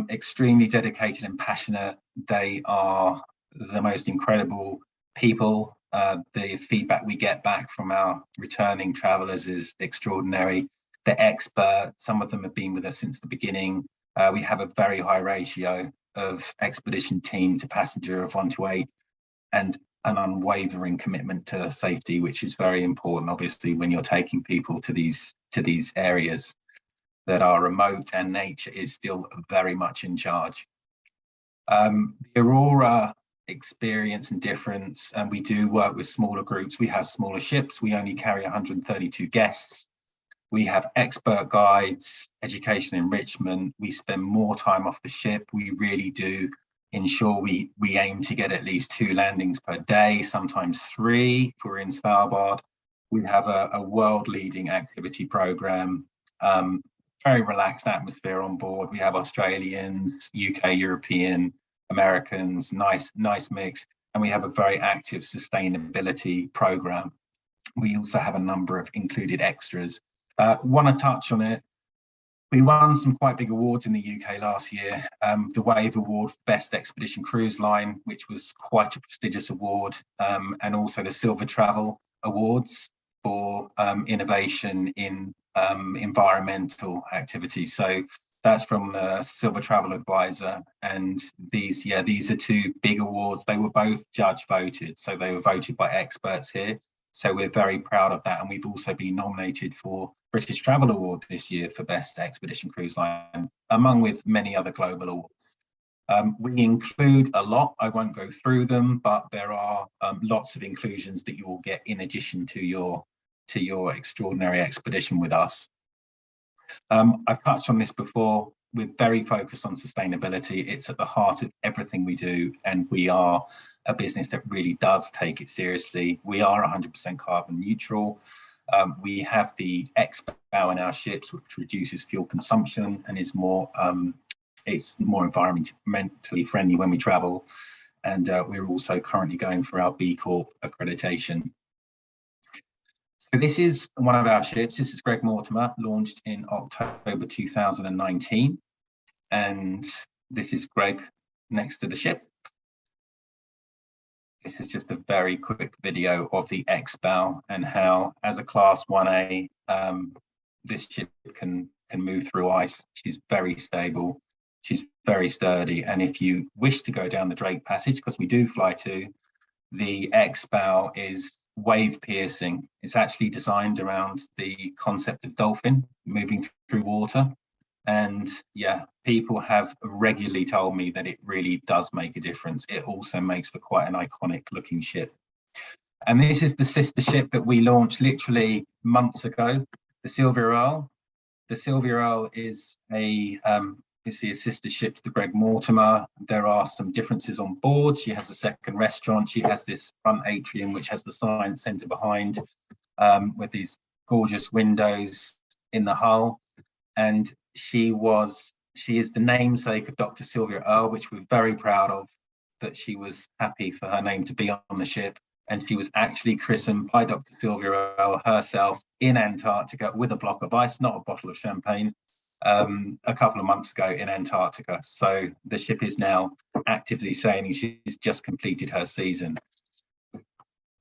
[SPEAKER 3] extremely dedicated and passionate. They are the most incredible people. The feedback we get back from our returning travelers is extraordinary. They're expert. Some of them have been with us since the beginning. We have a very high ratio of expedition team to passenger of 1:8, and an unwavering commitment to safety, which is very important, obviously, when you're taking people to these areas that are remote and nature is still very much in charge. The Aurora experience and difference, and we do work with smaller groups. We have smaller ships. We only carry 132 guests. We have expert guides, education enrichment. We spend more time off the ship. We really do ensure we aim to get at least 2 landings per day, sometimes 3 if we're in Svalbard. We have a world-leading activity program, very relaxed atmosphere on board. We have Australians, UK, European, Americans, nice mix, and we have a very active sustainability program. We also have a number of included extras. Want to touch on it. We won some quite big awards in the UK last year. The Wave Award for Best Expedition Cruise Line, which was quite a prestigious award, and also the Silver Travel Awards for innovation in environmental activities. So that's from the Silver Travel Advisor, and these are 2 big awards. They were both judge voted, so they were voted by experts here. So we're very proud of that, and we've also been nominated for British Travel Award this year for Best Expedition Cruise Line, among with many other global awards. We include a lot. I won't go through them, but there are lots of inclusions that you will get in addition to your extraordinary expedition with us. I've touched on this before. We're very focused on sustainability. It's at the heart of everything we do, and we are a business that really does take it seriously. We are 100% carbon neutral. We have the X-Bow in our ships, which reduces fuel consumption and is it's more environmentally friendly when we travel. And we're also currently going for our B Corp accreditation. So this is one of our ships. This is Greg Mortimer, launched in October 2019. And this is Greg next to the ship. this is just a very quick video of the X-bow and how, as a Class 1A, this ship can move through ice. She's very stable. She's very sturdy. And if you wish to go down the Drake Passage, because we do fly to, the X-bow is wave piercing. It's actually designed around the concept of dolphin moving through water. And yeah, people have regularly told me that it really does make a difference. It also makes for quite an iconic looking ship. And this is the sister ship that we launched literally months ago, the Sylvia Earle. The Sylvia Earle is obviously a sister ship to the Greg Mortimer. There are some differences on board. She has a second restaurant. She has this front atrium, which has the science centre behind, with these gorgeous windows in the hull. And she is the namesake of Dr. Sylvia Earle, which we're very proud of, that she was happy for her name to be on the ship. And she was actually christened by Dr. Sylvia Earle herself in Antarctica with a block of ice, not a bottle of champagne, a couple of months ago in Antarctica. So the ship is now actively sailing. She's just completed her season.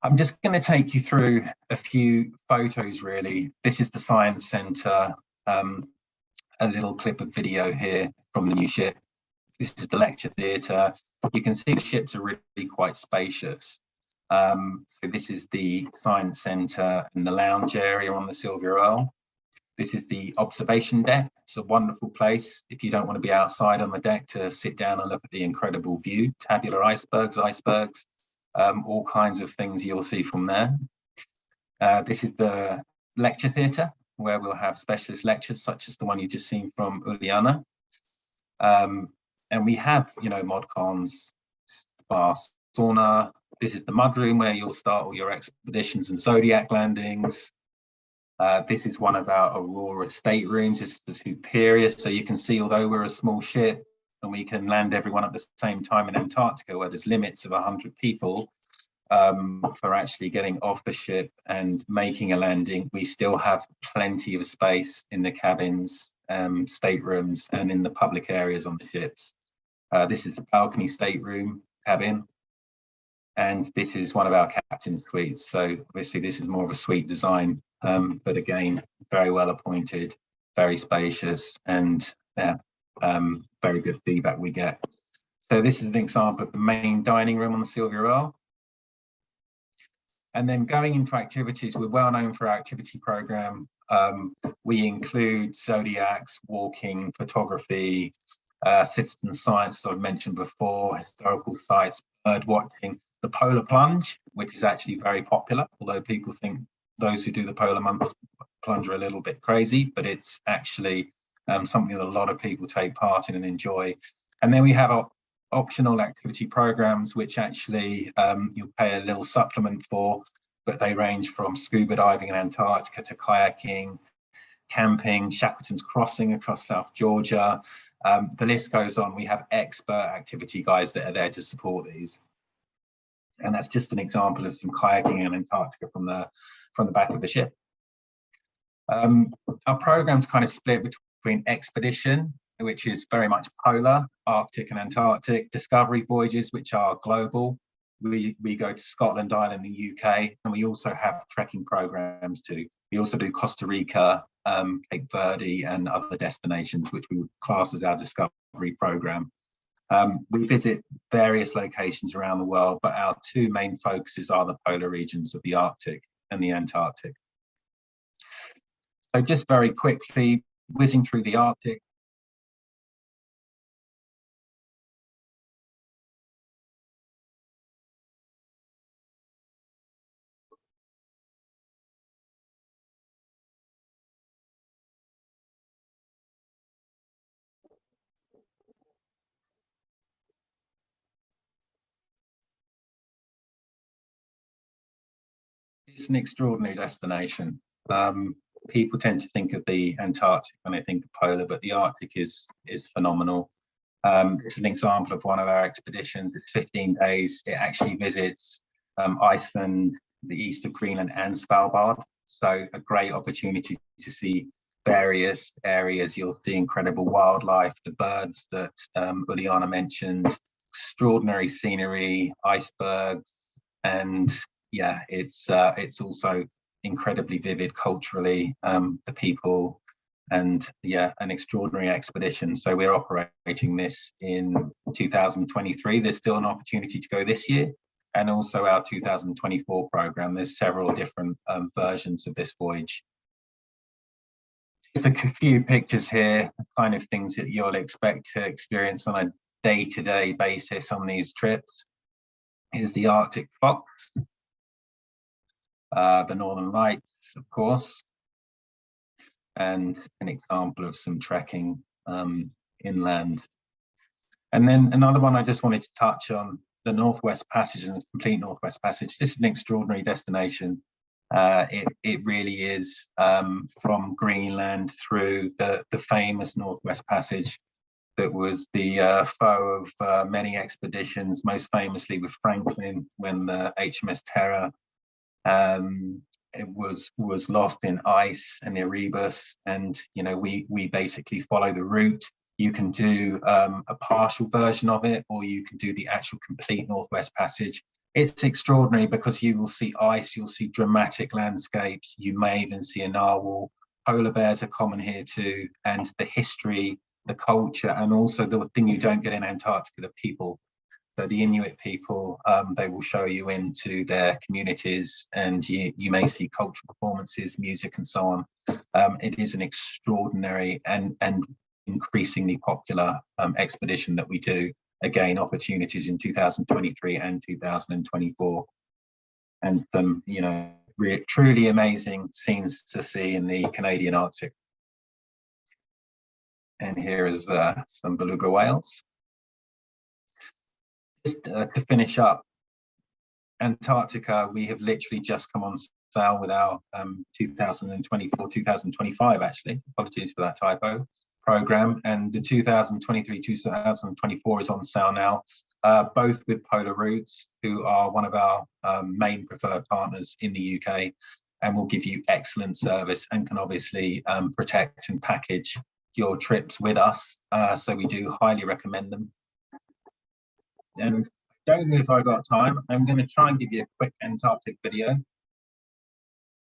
[SPEAKER 3] I'm just going to take you through a few photos, really. This is the Science Centre, a little clip of video here from the new ship. This is the lecture theatre. You can see the ships are really quite spacious. So this is the Science Centre and the lounge area on the Sylvia Earle. This is the observation deck. It's a wonderful place if you don't want to be outside on the deck to sit down and look at the incredible view. Tabular icebergs, all kinds of things you'll see from there. This is the lecture theatre, where we'll have specialist lectures such as the one you just seen from Ulyana. And we have, modcons, spa, sauna. This is the mudroom where you'll start all your expeditions and zodiac landings. This is one of our Aurora staterooms. This is the Superior. So you can see, although we're a small ship and we can land everyone at the same time in Antarctica, where there's limits of 100 people, for actually getting off the ship and making a landing, we still have plenty of space in the cabins, staterooms, and in the public areas on the ship. This is the balcony stateroom cabin, and this is one of our captain's suites. So obviously this is more of a suite design, but again, very well appointed, very spacious, and very good feedback we get. So this is an example of the main dining room on the Sylvia Earle. And then going into activities, we're well known for our activity program. We include zodiacs, walking, photography, citizen science, as I've mentioned before, historical sites, bird watching, the polar plunge, which is actually very popular, although people think those who do the polar plunge are a little bit crazy, but it's actually something that a lot of people take part in and enjoy. And then we have our optional activity programs, which actually you'll pay a little supplement for, but they range from scuba diving in Antarctica to kayaking, camping, Shackleton's Crossing across South Georgia. The list goes on. We have expert activity guides that are there to support these. And that's just an example of some kayaking in Antarctica from the back of the ship. Our program's kind of split between expedition, which is very much polar, Arctic and Antarctic, discovery voyages, which are global. We go to Scotland, Ireland, the UK, and we also have trekking programs too. We also do Costa Rica, Cape Verde, and other destinations, which we would class as our discovery program. We visit various locations around the world, but our two main focuses are the polar regions of the Arctic and the Antarctic. So just very quickly, whizzing through the Arctic. It's an extraordinary destination. People tend to think of the Antarctic when they think of polar, but the Arctic is phenomenal. It's an example of one of our expeditions. It's 15 days. It actually visits Iceland, the east of Greenland, and Svalbard. So a great opportunity to see various areas. You'll see incredible wildlife, the birds that Ulyana mentioned, extraordinary scenery, icebergs, and yeah, it's also incredibly vivid culturally, the people, and yeah, an extraordinary expedition. So we're operating this in 2023. There's still an opportunity to go this year, and also our 2024 program. There's several different versions of this voyage. Just a few pictures here, kind of things that you'll expect to experience on a day-to-day basis on these trips. Here's the Arctic fox, the Northern Lights, of course, and an example of some trekking inland. And then another one I just wanted to touch on, the Northwest Passage and the complete Northwest Passage. This is an extraordinary destination. It really is, from Greenland through the famous Northwest Passage that was the foe of many expeditions, most famously with Franklin when the HMS Terror it was lost in ice and Erebus, and you know, we basically follow the route. You can do a partial version of it, or you can do the actual complete Northwest Passage. It's extraordinary because you will see ice, you'll see dramatic landscapes, you may even see a narwhal. Polar bears are common here too, and the history, the culture, and also the thing you don't get in Antarctica, the people. So the Inuit people, they will show you into their communities, and you may see cultural performances, music, and so on. It is an extraordinary and increasingly popular expedition that we do. Again, opportunities in 2023 and 2024, and some, you know, truly amazing scenes to see in the Canadian Arctic. And here is some beluga whales. Just to finish up, Antarctica, we have literally just come on sale with our 2024-2025, actually, apologies for that typo, program, and the 2023-2024 is on sale now, both with Polar Routes, who are one of our main preferred partners in the UK, and will give you excellent service and can obviously protect and package your trips with us, so we do highly recommend them. And I don't know if I got time. I'm going to try and give you a quick Antarctic video.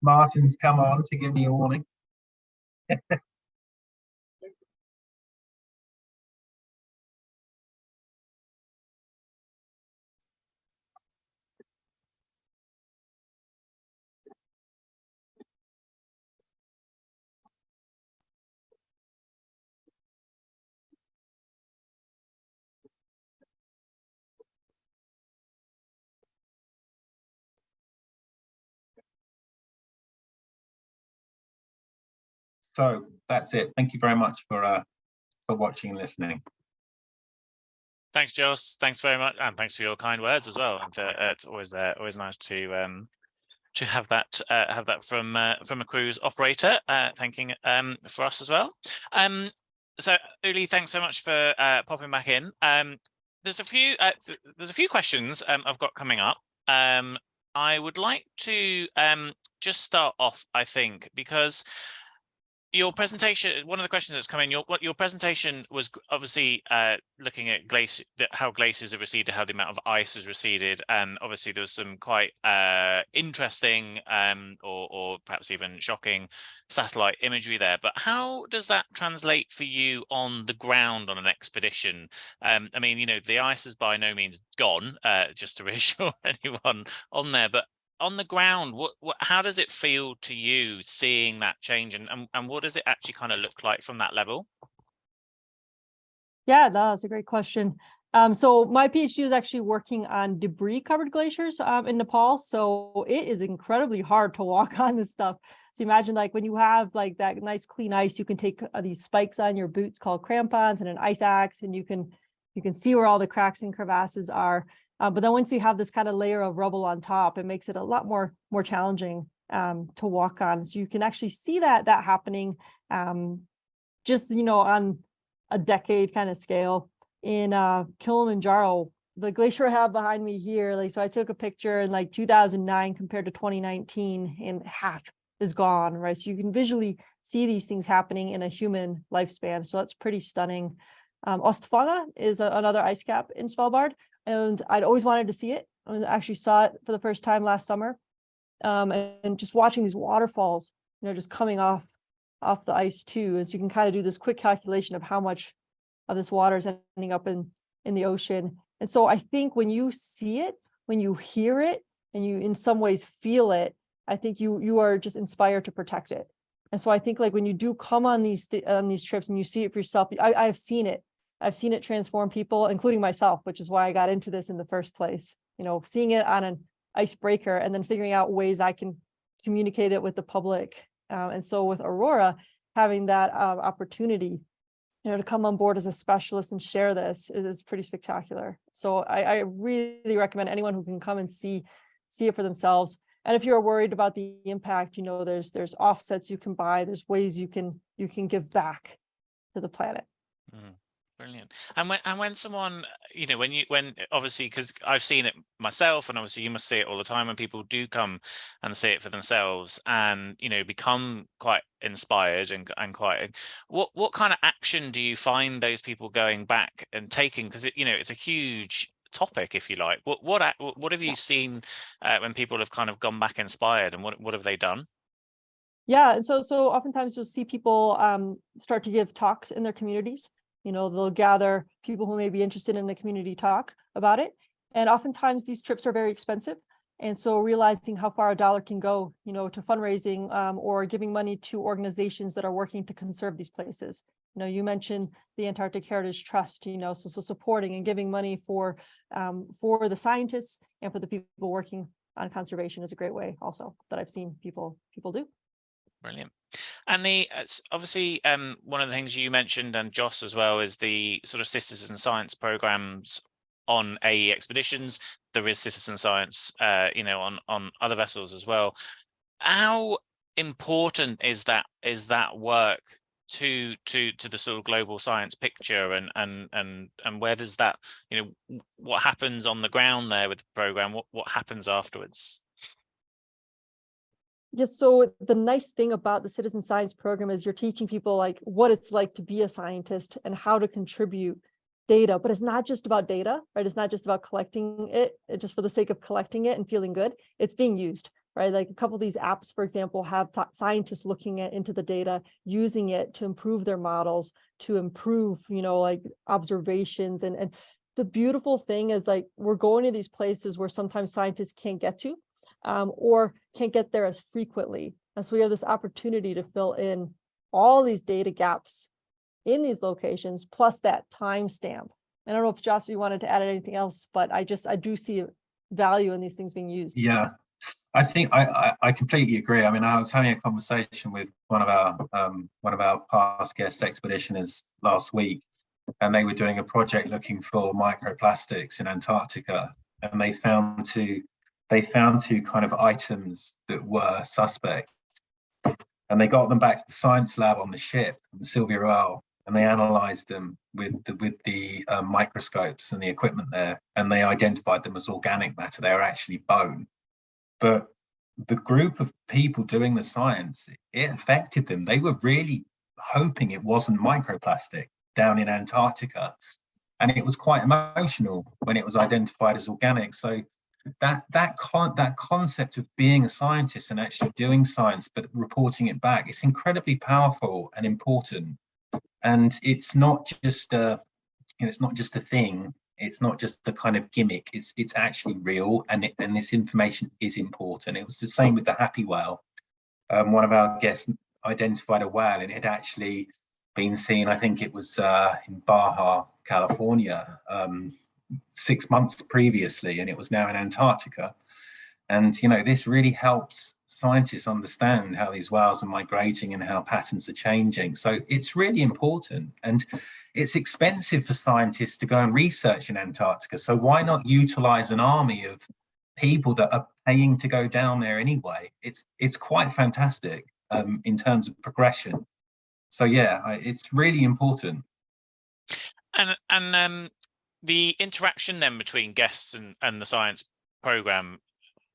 [SPEAKER 3] Martin's come on to give me a warning. So that's it. Thank you very much for watching and listening.
[SPEAKER 1] Thanks, Jos. Thanks very much, and thanks for your kind words as well. And it's always nice to have that from a cruise operator thanking for us as well. So Uli, thanks so much for popping back in. There's a few questions I've got coming up. I would like to just start off, I think, because your presentation, one of the questions that's come in, your presentation was obviously looking at how glaciers have receded, how the amount of ice has receded, and obviously there was some quite interesting or perhaps even shocking satellite imagery there. But how does that translate for you on the ground on an expedition? I mean, you know, the ice is by no means gone, just to reassure anyone on there, but on the ground, how does it feel to you seeing that change, and what does it actually kind of look like from that level?
[SPEAKER 2] Yeah, that's a great question. So my PhD is actually working on debris covered glaciers in Nepal. So it is incredibly hard to walk on this stuff. So imagine like when you have like that nice clean ice, you can take these spikes on your boots called crampons and an ice axe, and you can see where all the cracks and crevasses are. But then once you have this kind of layer of rubble on top, it makes it a lot more challenging to walk on. So you can actually see that happening just, you know, on a decade kind of scale. In Kilimanjaro, the glacier I have behind me here, like, so I took a picture in like 2009 compared to 2019, and half is gone, right? So you can visually see these things happening in a human lifespan. So that's pretty stunning. Ostfana is another ice cap in Svalbard, and I'd always wanted to see it. I actually saw it for the first time last summer, and just watching these waterfalls, just coming off the ice too, as you can kind of do this quick calculation of how much of this water is ending up in the ocean. And so I think when you see it, when you hear it, and you in some ways feel it, I think you are just inspired to protect it. And so I think like when you do come on these trips and you see it for yourself, I've seen it. I've seen it transform people, including myself, which is why I got into this in the first place. Seeing it on an icebreaker and then figuring out ways I can communicate it with the public. And so with Aurora, having that opportunity, to come on board as a specialist and share this is pretty spectacular. So I really recommend anyone who can come and see it for themselves. And if you're worried about the impact, there's offsets you can buy. There's ways you can give back to the planet.
[SPEAKER 1] Brilliant. And when someone, when obviously, because I've seen it myself, and obviously you must see it all the time, when people do come and see it for themselves and become quite inspired and quite, what kind of action do you find those people going back and taking? Because it's a huge topic, if you like. What have you seen when people have kind of gone back inspired, and what have they done?
[SPEAKER 2] Yeah, so oftentimes you'll see people start to give talks in their communities. They'll gather people who may be interested in a community talk about it. And oftentimes these trips are very expensive. And so realizing how far a dollar can go, to fundraising or giving money to organizations that are working to conserve these places. You mentioned the Antarctic Heritage Trust, so supporting and giving money for the scientists and for the people working on conservation is a great way also that I've seen people do.
[SPEAKER 1] Brilliant. And obviously one of the things you mentioned, and Jos as well, is the sort of citizen science programs on AE expeditions. There is citizen science, on other vessels as well. How important is that work to the sort of global science picture, and where does that, what happens on the ground there with the program? What happens afterwards?
[SPEAKER 2] Yes, so the nice thing about the citizen science program is you're teaching people like what it's like to be a scientist and how to contribute data, but it's not just about data, right? It's not just about collecting it just for the sake of collecting it and feeling good. It's being used, right? Like a couple of these apps, for example, have scientists looking into the data, using it to improve their models, to improve, like observations. And the beautiful thing is like we're going to these places where sometimes scientists can't get to. Or can't get there as frequently. And so we have this opportunity to fill in all these data gaps in these locations, plus that timestamp. I don't know if Jos, you wanted to add anything else, but I do see value in these things being used.
[SPEAKER 3] Yeah, I think I completely agree. I mean, I was having a conversation with one of our past guest expeditioners last week, and they were doing a project looking for microplastics in Antarctica, and they found two kind of items that were suspect, and they got them back to the science lab on the ship, the Sylvia Royal, and they analyzed them with the microscopes and the equipment there, and they identified them as organic matter. They were actually bone. But the group of people doing the science, it affected them. They were really hoping it wasn't microplastic down in Antarctica, and it was quite emotional when it was identified as organic. So that concept of being a scientist and actually doing science but reporting it back, it's incredibly powerful and important. And it's not just a thing, it's not just a kind of gimmick, it's actually real, and this information is important. It was the same with the happy whale. One of our guests identified a whale, and it had actually been seen, I think it was in Baja, California, 6 months previously, and it was now in Antarctica. And this really helps scientists understand how these whales are migrating and how patterns are changing. So it's really important, and it's expensive for scientists to go and research in Antarctica. So why not utilize an army of people that are paying to go down there anyway? It's quite fantastic in terms of progression. So yeah, it's really important.
[SPEAKER 1] And the interaction then between guests and the science program,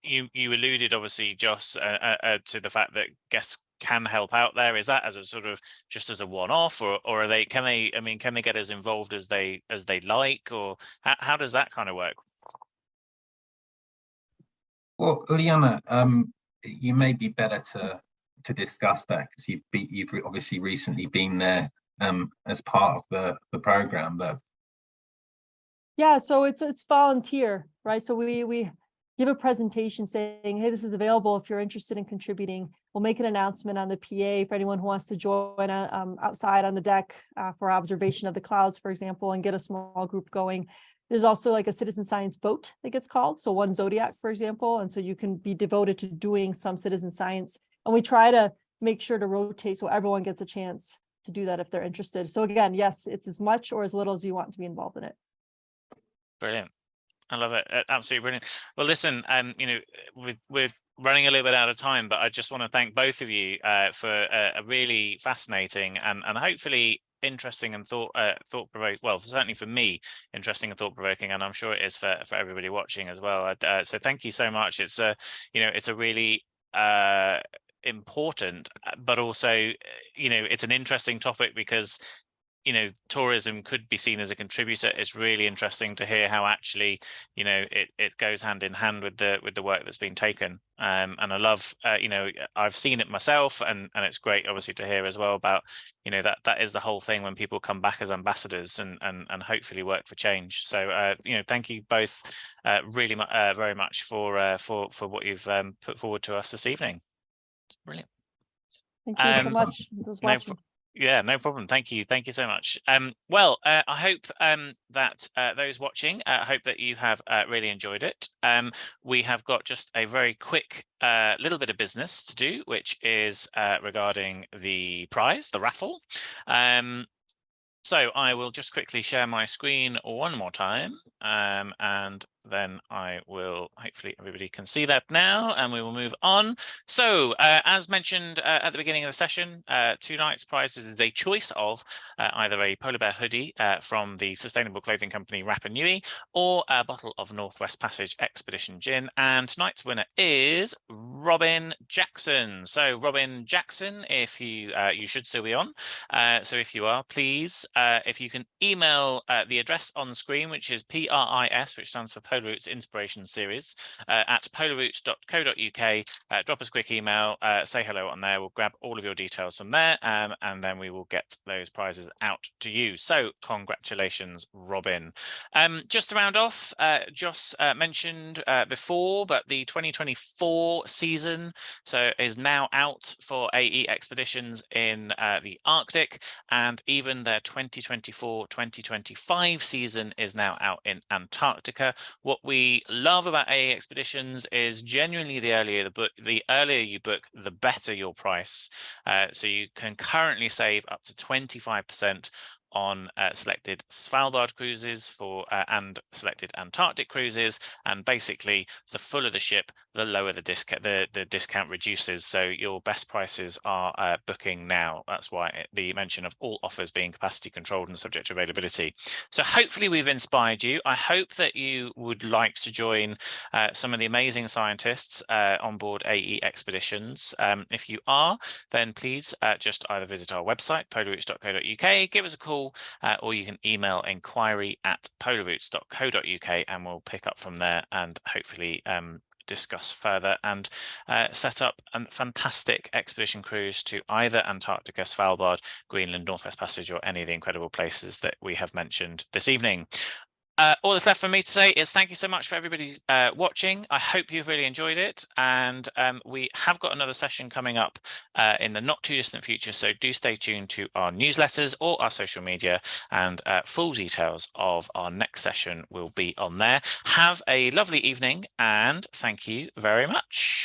[SPEAKER 1] you alluded obviously, Jos, to the fact that guests can help out there. Is that as a sort of just as a one-off, or are can they get as involved as they like, or how does that kind of work?
[SPEAKER 3] Well, Ulyana, you may be better to discuss that because you've obviously recently been there as part of the program. But
[SPEAKER 2] Yeah, so it's volunteer, right? So we give a presentation saying, hey, this is available if you're interested in contributing. We'll make an announcement on the PA for anyone who wants to join outside on the deck for observation of the clouds, for example, and get a small group going. There's also like a citizen science vote that gets called. So one zodiac, for example, and so you can be devoted to doing some citizen science. And we try to make sure to rotate so everyone gets a chance to do that if they're interested. So again, yes, it's as much or as little as you want to be involved in it.
[SPEAKER 1] Brilliant. I love it. Absolutely brilliant. Well, listen, you know, we're running a little bit out of time, but I just want to thank both of you for a really fascinating and hopefully interesting and thought-provoking. Well, certainly for me, interesting and thought-provoking, and I'm sure it is for everybody watching as well. So thank you so much. It's you know, it's a really important, but also, you know, it's an interesting topic because, you know, tourism could be seen as a contributor. It's really interesting to hear how actually, you know, it goes hand in hand with the work that's been taken. And I love, you know, I've seen it myself, and it's great, obviously, to hear as well about, you know, that is the whole thing when people come back as ambassadors and hopefully work for change. So, you know, thank you both really very much for what you've put forward to us this evening. It's brilliant.
[SPEAKER 2] Thank you so much. Those watching.
[SPEAKER 1] Yeah, no problem. Thank you so much. Well, I hope that those watching, hope that you have really enjoyed it. We have got just a very quick little bit of business to do, which is regarding the prize, the raffle. So I will just quickly share my screen one more time, and then I will, hopefully everybody can see that now, and we will move on. So as mentioned at the beginning of the session, tonight's prizes is a choice of either a polar bear hoodie from the sustainable clothing company Rapa Nui, or a bottle of Northwest Passage Expedition gin. And tonight's winner is Robin Jackson. So Robin Jackson, if you should still be on. So if you are, please, if you can email the address on screen, which is PRIS, which stands for Polar Routes Inspiration Series, at polarroutes.co.uk. Drop us a quick email, say hello on there. We'll grab all of your details from there, and then we will get those prizes out to you. So congratulations, Robin. Just to round off, Jos mentioned before, but the 2024 season is now out for AE expeditions in the Arctic, and even their 2024-2025 season is now out in Antarctica. What we love about AE expeditions is genuinely the earlier you book, the better your price. So you can currently save up to 25% on selected Svalbard cruises and selected Antarctic cruises, and basically the fuller the ship, the lower the discount. The discount reduces, so your best prices are booking now. That's why the mention of all offers being capacity controlled and subject to availability. So hopefully we've inspired you. I hope that you would like to join some of the amazing scientists on board AE expeditions. If you are, then please just either visit our website polarroutes.co.uk, give us a call, or you can email inquiry@polarroutes.co.uk, and we'll pick up from there and hopefully discuss further and set up a fantastic expedition cruise to either Antarctica, Svalbard, Greenland, Northwest Passage, or any of the incredible places that we have mentioned this evening. All that's left for me to say is thank you so much for everybody watching. I hope you've really enjoyed it, and we have got another session coming up in the not too distant future, so do stay tuned to our newsletters or our social media, and full details of our next session will be on there. Have a lovely evening, and thank you very much.